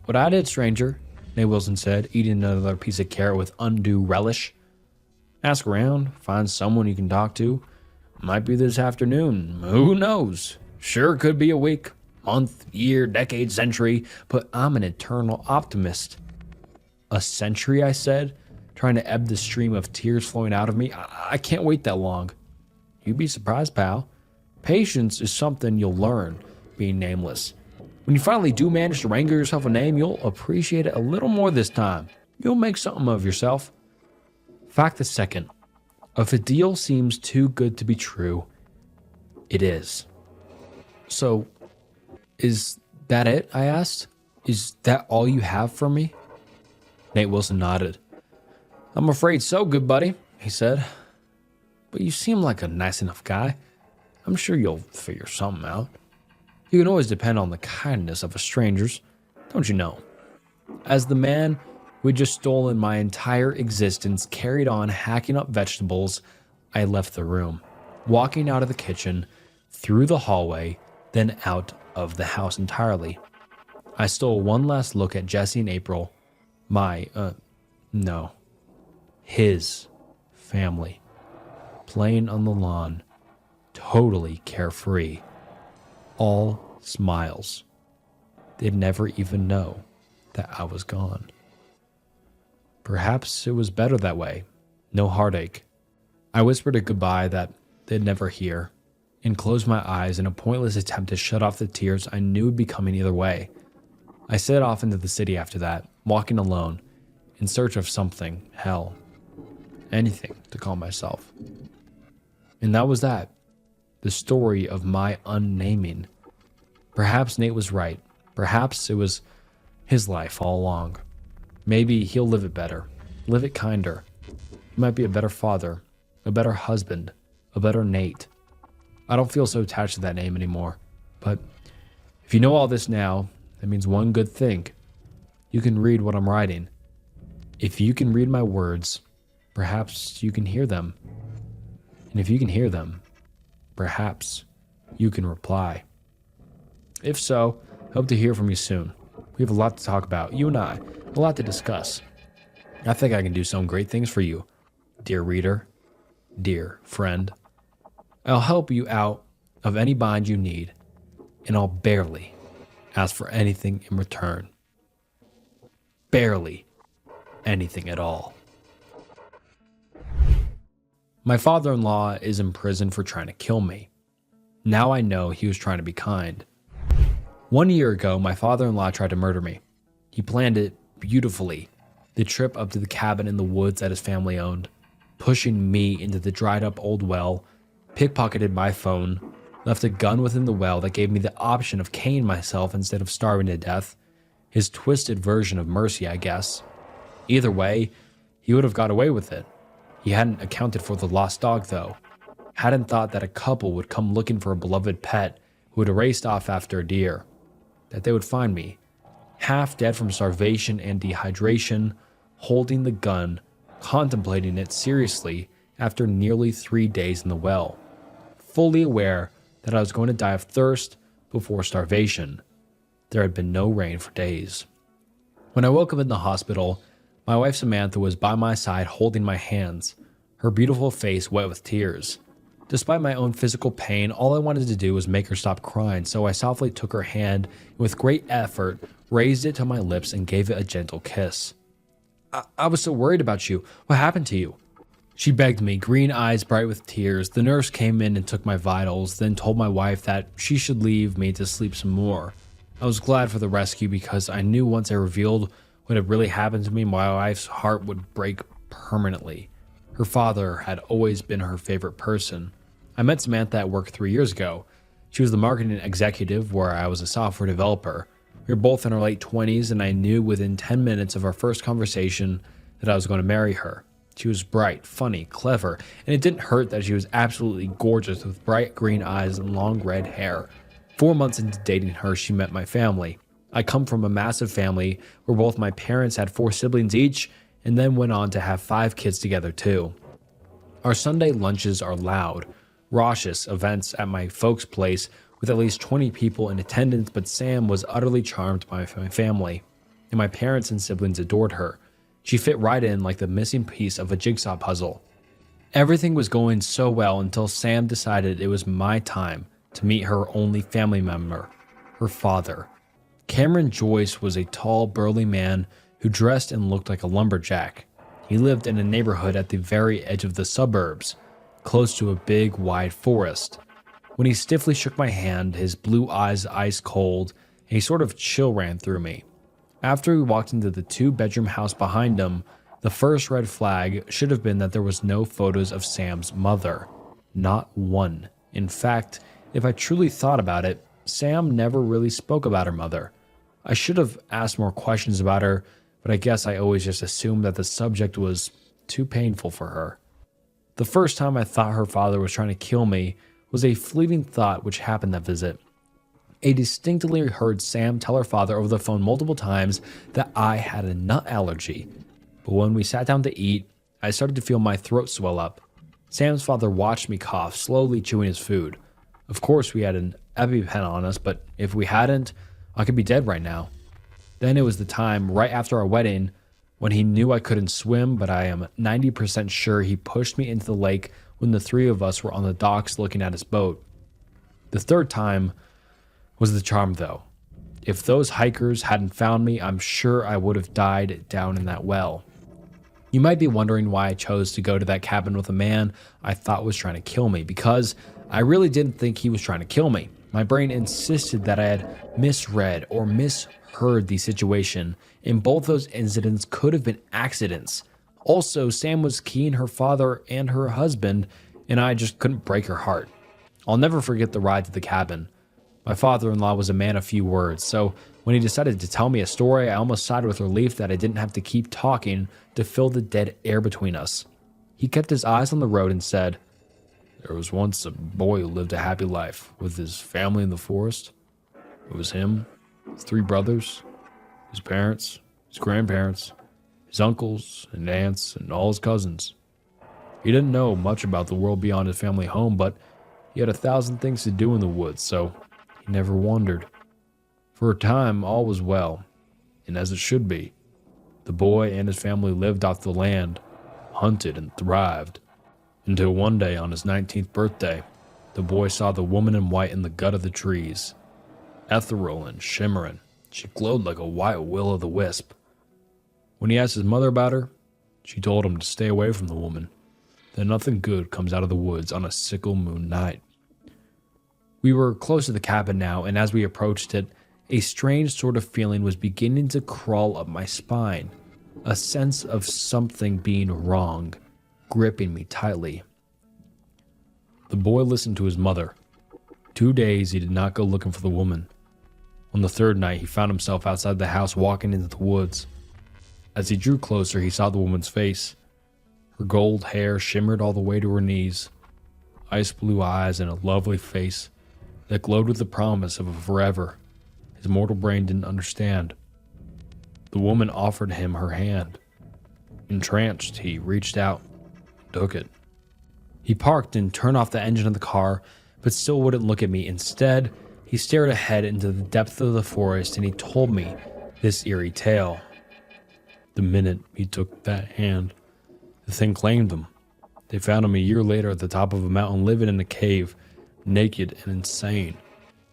What I did, stranger, Nate Wilson said, eating another piece of carrot with undue relish. Ask around, find someone you can talk to. Might be this afternoon. Who knows? Sure could be a week, month, year, decade, century, but I'm an eternal optimist. A century, I said, trying to ebb the stream of tears flowing out of me. I can't wait that long. You'd be surprised, pal. Patience is something you'll learn, being nameless. When you finally do manage to wrangle yourself a name, you'll appreciate it a little more this time. You'll make something of yourself. Fact the second. If a deal seems too good to be true, it is. So, is that it? I asked. Is that all you have for me? Nate Wilson nodded. I'm afraid so, good buddy, he said. But you seem like a nice enough guy. I'm sure you'll figure something out. You can always depend on the kindness of strangers, don't you know? As the man who had just stolen my entire existence carried on hacking up vegetables, I left the room, walking out of the kitchen, through the hallway, then out of the house entirely. I stole one last look at Jessie and April, his family, playing on the lawn, totally carefree, all smiles. They'd never even know that I was gone. Perhaps it was better that way, no heartache. I whispered a goodbye that they'd never hear, and closed my eyes in a pointless attempt to shut off the tears I knew would be coming either way. I set off into the city after that, walking alone, in search of something, hell, anything to call myself. And that was that, the story of my unnaming. Perhaps Nate was right. Perhaps it was his life all along. Maybe he'll live it better, live it kinder. He might be a better father, a better husband, a better Nate. I don't feel so attached to that name anymore. But if you know all this now, that means one good thing. You can read what I'm writing. If you can read my words, perhaps you can hear them. And if you can hear them, perhaps you can reply. If so, hope to hear from you soon. We have a lot to talk about, you and I, a lot to discuss. I think I can do some great things for you, dear reader, dear friend. I'll help you out of any bind you need, and I'll barely ask for anything in return. Barely anything at all. My father-in-law is in prison for trying to kill me. Now I know he was trying to be kind. 1 year ago, my father-in-law tried to murder me. He planned it beautifully. The trip up to the cabin in the woods that his family owned, pushing me into the dried up old well, pickpocketed my phone, left a gun within the well that gave me the option of caning myself instead of starving to death. His twisted version of mercy, I guess. Either way, he would have got away with it. He hadn't accounted for the lost dog, though. Hadn't thought that a couple would come looking for a beloved pet who had raced off after a deer. That they would find me, half dead from starvation and dehydration, holding the gun, contemplating it seriously after nearly 3 days in the well, fully aware that I was going to die of thirst before starvation. There had been no rain for days. When I woke up in the hospital, my wife Samantha was by my side holding my hands, her beautiful face wet with tears. Despite my own physical pain, all I wanted to do was make her stop crying, so I softly took her hand and with great effort raised it to my lips and gave it a gentle kiss. I was so worried about you. What happened to you? She begged me, green eyes bright with tears. The nurse came in and took my vitals, then told my wife that she should leave me to sleep some more. I was glad for the rescue because I knew once I revealed what had really happened to me, my wife's heart would break permanently. Her father had always been her favorite person. I met Samantha at work 3 years ago. She was the marketing executive where I was a software developer. We were both in our late 20s, and I knew within 10 minutes of our first conversation that I was going to marry her. She was bright, funny, clever, and it didn't hurt that she was absolutely gorgeous with bright green eyes and long red hair. 4 months into dating her, she met my family. I come from a massive family where both my parents had 4 siblings each and then went on to have 5 kids together too. Our Sunday lunches are loud, raucous events at my folks' place with at least 20 people in attendance, but Sam was utterly charmed by my family, and my parents and siblings adored her. She fit right in like the missing piece of a jigsaw puzzle. Everything was going so well until Sam decided it was my time to meet her only family member, her father. Cameron Joyce was a tall, burly man who dressed and looked like a lumberjack. He lived in a neighborhood at the very edge of the suburbs, close to a big, wide forest. When he stiffly shook my hand, his blue eyes ice cold, and a sort of chill ran through me. After we walked into the 2-bedroom house behind him, the first red flag should have been that there was no photos of Sam's mother. Not one. In fact, if I truly thought about it, Sam never really spoke about her mother. I should have asked more questions about her, but I guess I always just assumed that the subject was too painful for her. The first time I thought her father was trying to kill me was a fleeting thought which happened that visit. I distinctly heard Sam tell her father over the phone multiple times that I had a nut allergy. But when we sat down to eat, I started to feel my throat swell up. Sam's father watched me cough, slowly chewing his food. Of course, we had an EpiPen on us, but if we hadn't, I could be dead right now. Then it was the time, right after our wedding, when he knew I couldn't swim, but I am 90% sure he pushed me into the lake when the 3 of us were on the docks looking at his boat. The third time was the charm, though. If those hikers hadn't found me, I'm sure I would have died down in that well. You might be wondering why I chose to go to that cabin with a man I thought was trying to kill me, because I really didn't think he was trying to kill me. My brain insisted that I had misread or misheard the situation, and both those incidents could have been accidents. Also, Sam was keying her father and her husband, and I just couldn't break her heart. I'll never forget the ride to the cabin. My father-in-law was a man of few words, so when he decided to tell me a story, I almost sighed with relief that I didn't have to keep talking to fill the dead air between us. He kept his eyes on the road and said, "There was once a boy who lived a happy life with his family in the forest. It was him, his 3 brothers, his parents, his grandparents, his uncles and aunts, and all his cousins. He didn't know much about the world beyond his family home, but he had 1,000 things to do in the woods, so he never wandered. For a time, all was well, and as it should be. The boy and his family lived off the land, hunted and thrived, until one day on his 19th birthday, the boy saw the woman in white in the gut of the trees. Ethereal and shimmering, she glowed like a white will-o'-the-wisp. When he asked his mother about her, she told him to stay away from the woman, that nothing good comes out of the woods on a sickle moon night. We were close to the cabin now, and as we approached it, a strange sort of feeling was beginning to crawl up my spine, a sense of something being wrong, gripping me tightly. The boy listened to his mother. 2 days he did not go looking for the woman. On the third night, he found himself outside the house walking into the woods. As he drew closer, he saw the woman's face. Her gold hair shimmered all the way to her knees, ice blue eyes, and a lovely face that glowed with the promise of a forever his mortal brain didn't understand. The woman offered him her hand. Entranced, he reached out, took it. He parked and turned off the engine of the car, but still wouldn't look at me. Instead, he stared ahead into the depth of the forest, and he told me this eerie tale. The minute he took that hand, the thing claimed him. They found him a year later at the top of a mountain, living in a cave, naked and insane,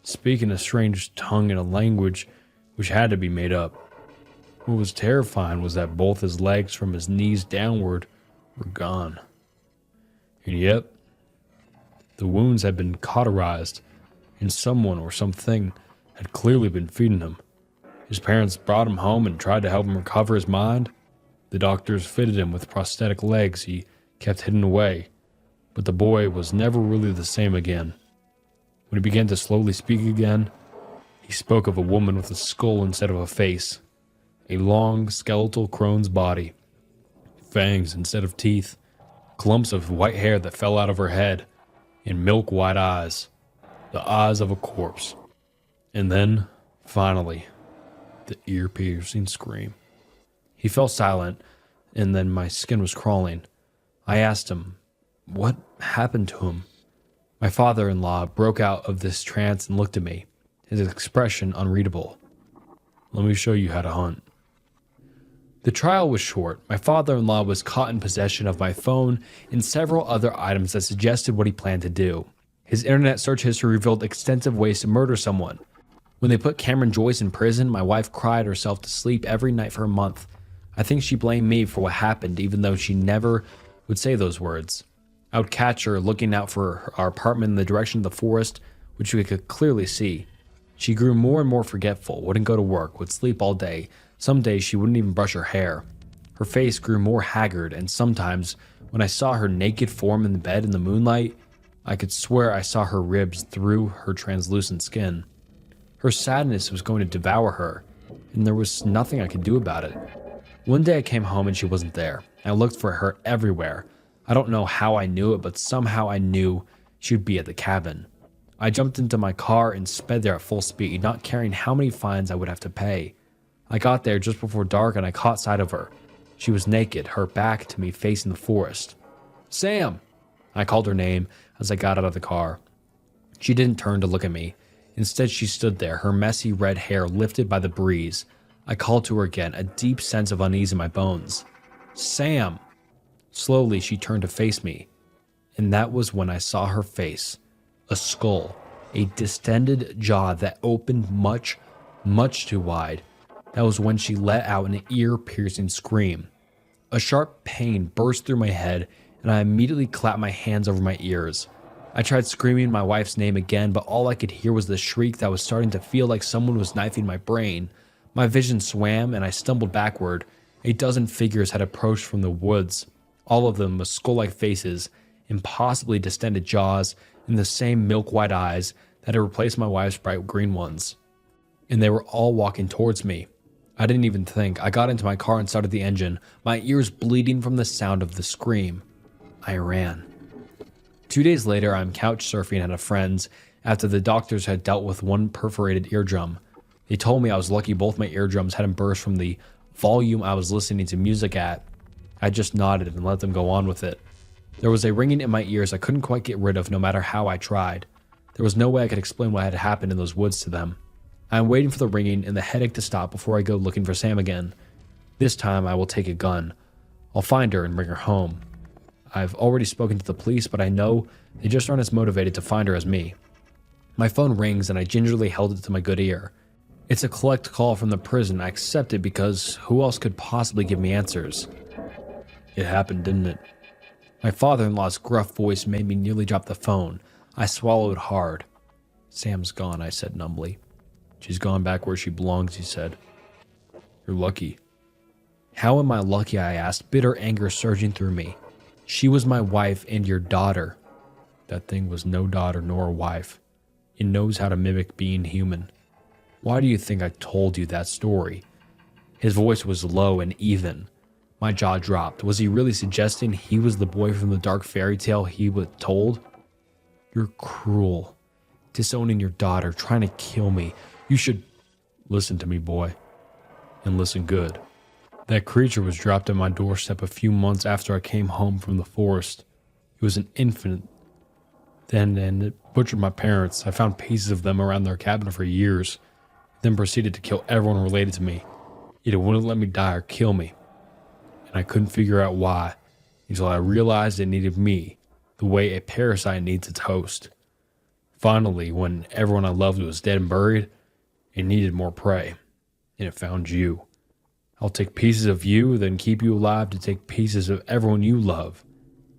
speaking a strange tongue in a language which had to be made up. What was terrifying was that both his legs from his knees downward were gone. And yet, the wounds had been cauterized, and someone or something had clearly been feeding him. His parents brought him home and tried to help him recover his mind. The doctors fitted him with prosthetic legs he kept hidden away, but the boy was never really the same again. When he began to slowly speak again, he spoke of a woman with a skull instead of a face, a long skeletal crone's body, fangs instead of teeth, clumps of white hair that fell out of her head, and milk-white eyes, the eyes of a corpse. And then, finally, the ear-piercing scream. He fell silent, and then my skin was crawling. I asked him, what happened to him? My father-in-law broke out of this trance and looked at me, his expression unreadable. Let me show you how to hunt. The trial was short. My father-in-law was caught in possession of my phone and several other items that suggested what he planned to do. His internet search history revealed extensive ways to murder someone. When they put Cameron Joyce in prison, my wife cried herself to sleep every night for a month. I think she blamed me for what happened, even though she never would say those words. I would catch her looking out for our apartment in the direction of the forest, which we could clearly see. She grew more and more forgetful, wouldn't go to work, would sleep all day. Some days she wouldn't even brush her hair. Her face grew more haggard, and sometimes, when I saw her naked form in the bed in the moonlight, I could swear I saw her ribs through her translucent skin. Her sadness was going to devour her, and there was nothing I could do about it. One day I came home and she wasn't there. I looked for her everywhere. I don't know how I knew it, but somehow I knew she'd be at the cabin. I jumped into my car and sped there at full speed, not caring how many fines I would have to pay. I got there just before dark and I caught sight of her. She was naked, her back to me facing the forest. Sam! I called her name as I got out of the car. She didn't turn to look at me. Instead, she stood there, her messy red hair lifted by the breeze. I called to her again, a deep sense of unease in my bones. Sam! Slowly, she turned to face me. And that was when I saw her face. A skull, a distended jaw that opened much, much too wide. That was when she let out an ear-piercing scream. A sharp pain burst through my head, and I immediately clapped my hands over my ears. I tried screaming my wife's name again, but all I could hear was the shriek that was starting to feel like someone was knifing my brain. My vision swam, and I stumbled backward. A dozen figures had approached from the woods, all of them with skull-like faces, impossibly distended jaws, and the same milk-white eyes that had replaced my wife's bright green ones. And they were all walking towards me. I didn't even think. I got into my car and started the engine, my ears bleeding from the sound of the scream. I ran. 2 days later, I'm couch surfing at a friend's after the doctors had dealt with one perforated eardrum. They told me I was lucky both my eardrums hadn't burst from the volume I was listening to music at. I just nodded and let them go on with it. There was a ringing in my ears I couldn't quite get rid of no matter how I tried. There was no way I could explain what had happened in those woods to them. I'm waiting for the ringing and the headache to stop before I go looking for Sam again. This time I will take a gun. I'll find her and bring her home. I've already spoken to the police, but I know They just aren't as motivated to find her as me. My phone rings and I gingerly held it to my good ear. It's a collect call from the prison. I accept it because who else could possibly give me answers? It happened, didn't it? My father-in-law's gruff voice made me nearly drop the phone. I swallowed hard. Sam's gone, I said numbly. She's gone back where she belongs, he said. You're lucky. How am I lucky, I asked, bitter anger surging through me. She was my wife and your daughter. That thing was no daughter nor a wife. It knows how to mimic being human. Why do you think I told you that story? His voice was low and even. My jaw dropped. Was he really suggesting he was the boy from the dark fairy tale he was told? You're cruel. Disowning your daughter, trying to kill me. You should listen to me, boy. And listen good. That creature was dropped at my doorstep a few months after I came home from the forest. It was an infant then, and it butchered my parents. I found pieces of them around their cabin for years, then proceeded to kill everyone related to me. Yet it wouldn't let me die or kill me. And I couldn't figure out why, until I realized it needed me, the way a parasite needs its host. Finally, when everyone I loved was dead and buried, it needed more prey, and it found you. I'll take pieces of you, then keep you alive to take pieces of everyone you love.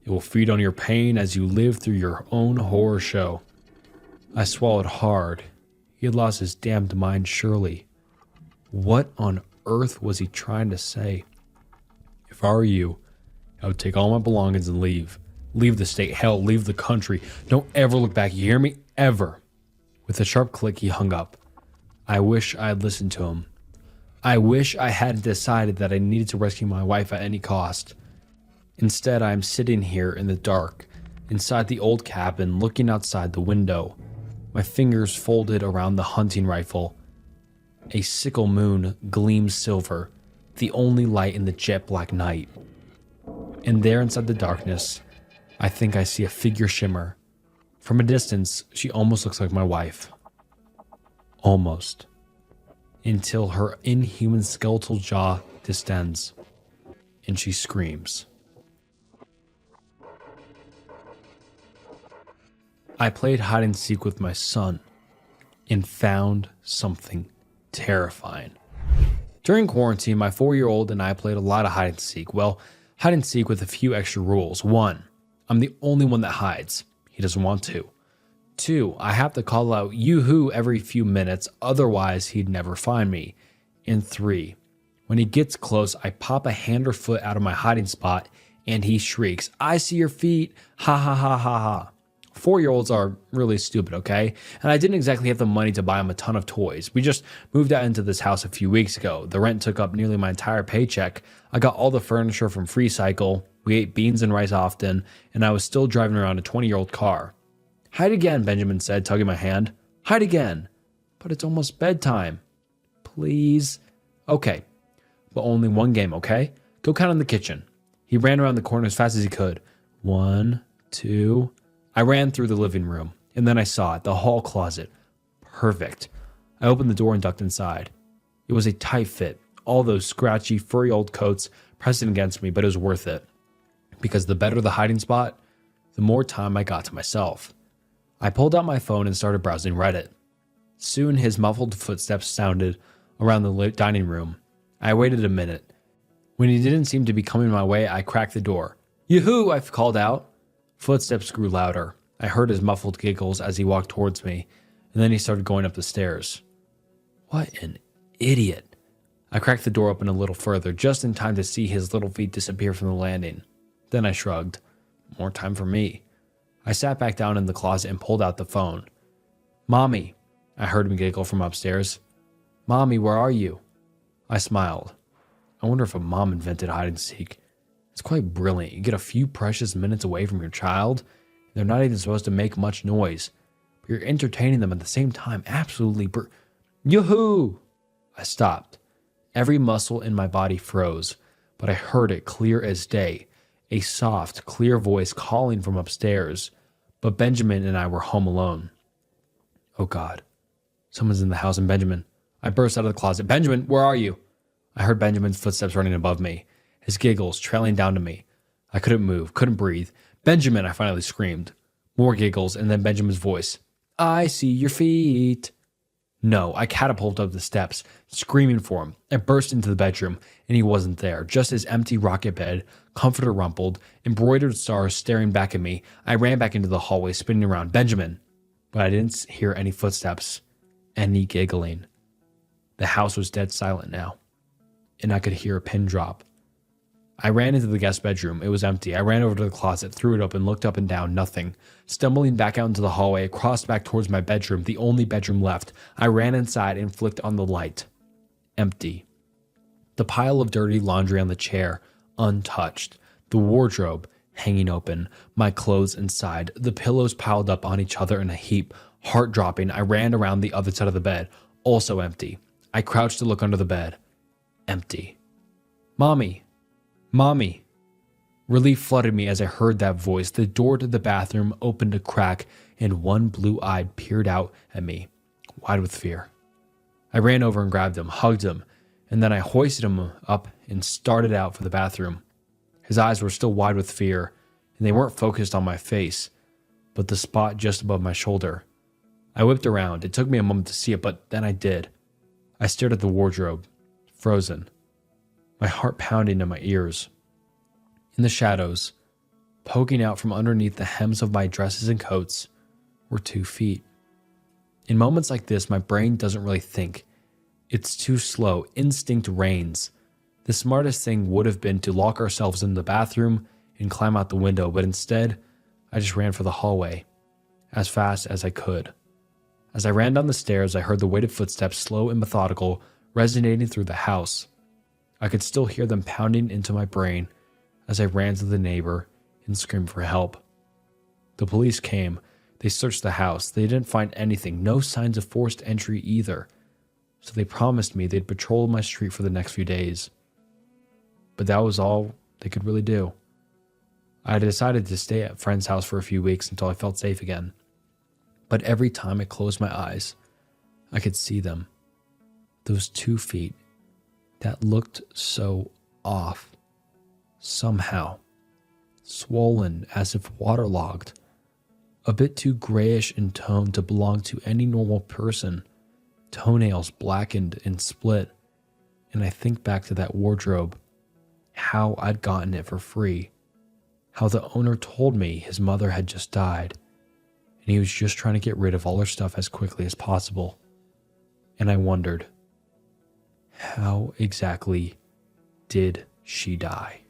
It will feed on your pain as you live through your own horror show. I swallowed hard. He had lost his damned mind, surely. What on earth was he trying to say? If I were you, I would take all my belongings and leave. Leave the state, hell, leave the country. Don't ever look back, you hear me? Ever. With a sharp click, he hung up. I wish I had listened to him. I wish I hadn't decided that I needed to rescue my wife at any cost. Instead, I am sitting here in the dark, inside the old cabin, looking outside the window, my fingers folded around the hunting rifle. A sickle moon gleams silver, the only light in the jet black night. And there inside the darkness, I think I see a figure shimmer. From a distance, she almost looks like my wife. Almost. Until her inhuman skeletal jaw distends, and she screams. I played hide and seek with my son and found something terrifying. During quarantine, my 4-year-old and I played a lot of hide and seek. Well, hide and seek with a few extra rules. 1, I'm the only one that hides. He doesn't want to. 2, I have to call out yoo-hoo every few minutes, otherwise he'd never find me. And 3, when he gets close, I pop a hand or foot out of my hiding spot and he shrieks, I see your feet, ha ha ha ha ha. 4-year-olds are really stupid, okay? And I didn't exactly have the money to buy him a ton of toys. We just moved out into this house a few weeks ago. The rent took up nearly my entire paycheck. I got all the furniture from Free Cycle. We ate beans and rice often, and I was still driving around a 20-year-old car. Hide again, Benjamin said, tugging my hand. Hide again. But it's almost bedtime. Please. Okay, but only one game, okay? Go count in the kitchen. He ran around the corner as fast as he could. 1, 2... I ran through the living room, and then I saw it, the hall closet. Perfect. I opened the door and ducked inside. It was a tight fit, all those scratchy, furry old coats pressing against me, but it was worth it. Because the better the hiding spot, the more time I got to myself. I pulled out my phone and started browsing Reddit. Soon his muffled footsteps sounded around the dining room. I waited a minute. When he didn't seem to be coming my way, I cracked the door. Yoo-hoo! I called out. Footsteps grew louder. I heard his muffled giggles as he walked towards me, and then he started going up the stairs. What an idiot. I cracked the door open a little further, just in time to see his little feet disappear from the landing. Then I shrugged. More time for me. I sat back down in the closet and pulled out the phone. Mommy, I heard him giggle from upstairs. Mommy, where are you? I smiled. I wonder if a mom invented hide and seek. It's quite brilliant. You get a few precious minutes away from your child. They're not even supposed to make much noise, but you're entertaining them at the same time. Absolutely Yoo-hoo! I stopped. Every muscle in my body froze, but I heard it clear as day. A soft, clear voice calling from upstairs. But Benjamin and I were home alone. Oh God. Someone's in the house and Benjamin. I burst out of the closet. Benjamin, where are you? I heard Benjamin's footsteps running above me. His giggles trailing down to me. I couldn't move, couldn't breathe. Benjamin, I finally screamed. More giggles, and then Benjamin's voice. I see your feet. No, I catapulted up the steps, screaming for him. I burst into the bedroom, and he wasn't there. Just his empty rocket bed, comforter rumpled, embroidered stars staring back at me. I ran back into the hallway, spinning around. Benjamin! But I didn't hear any footsteps, any giggling. The house was dead silent now, and I could hear a pin drop. I ran into the guest bedroom. It was empty. I ran over to the closet, threw it open, looked up and down, nothing. Stumbling back out into the hallway, I crossed back towards my bedroom, the only bedroom left. I ran inside and flicked on the light. Empty. The pile of dirty laundry on the chair, untouched. The wardrobe, hanging open. My clothes inside. The pillows piled up on each other in a heap. Heart dropping, I ran around the other side of the bed. Also empty. I crouched to look under the bed. Empty. Mommy! Mommy! Relief flooded me as I heard that voice. The door to the bathroom opened a crack, and one blue-eyed peered out at me, wide with fear. I ran over and grabbed him, hugged him, and then I hoisted him up and started out for the bathroom. His eyes were still wide with fear, and they weren't focused on my face, but the spot just above my shoulder. I whipped around. It took me a moment to see it, but then I did. I stared at the wardrobe, frozen, my heart pounding in my ears. In the shadows, poking out from underneath the hems of my dresses and coats, were 2 feet. In moments like this, my brain doesn't really think. It's too slow. Instinct reigns. The smartest thing would have been to lock ourselves in the bathroom and climb out the window, but instead, I just ran for the hallway, as fast as I could. As I ran down the stairs, I heard the weighted footsteps, slow and methodical, resonating through the house. I could still hear them pounding into my brain as I ran to the neighbor and screamed for help. The police came. They searched the house. They didn't find anything, no signs of forced entry either. So they promised me they'd patrol my street for the next few days. But that was all they could really do. I had decided to stay at a friend's house for a few weeks until I felt safe again. But every time I closed my eyes, I could see them. Those 2 feet that looked so off, somehow, swollen as if waterlogged, a bit too grayish in tone to belong to any normal person, toenails blackened and split, and I think back to that wardrobe, how I'd gotten it for free, how the owner told me his mother had just died, and he was just trying to get rid of all her stuff as quickly as possible. And I wondered, how exactly did she die?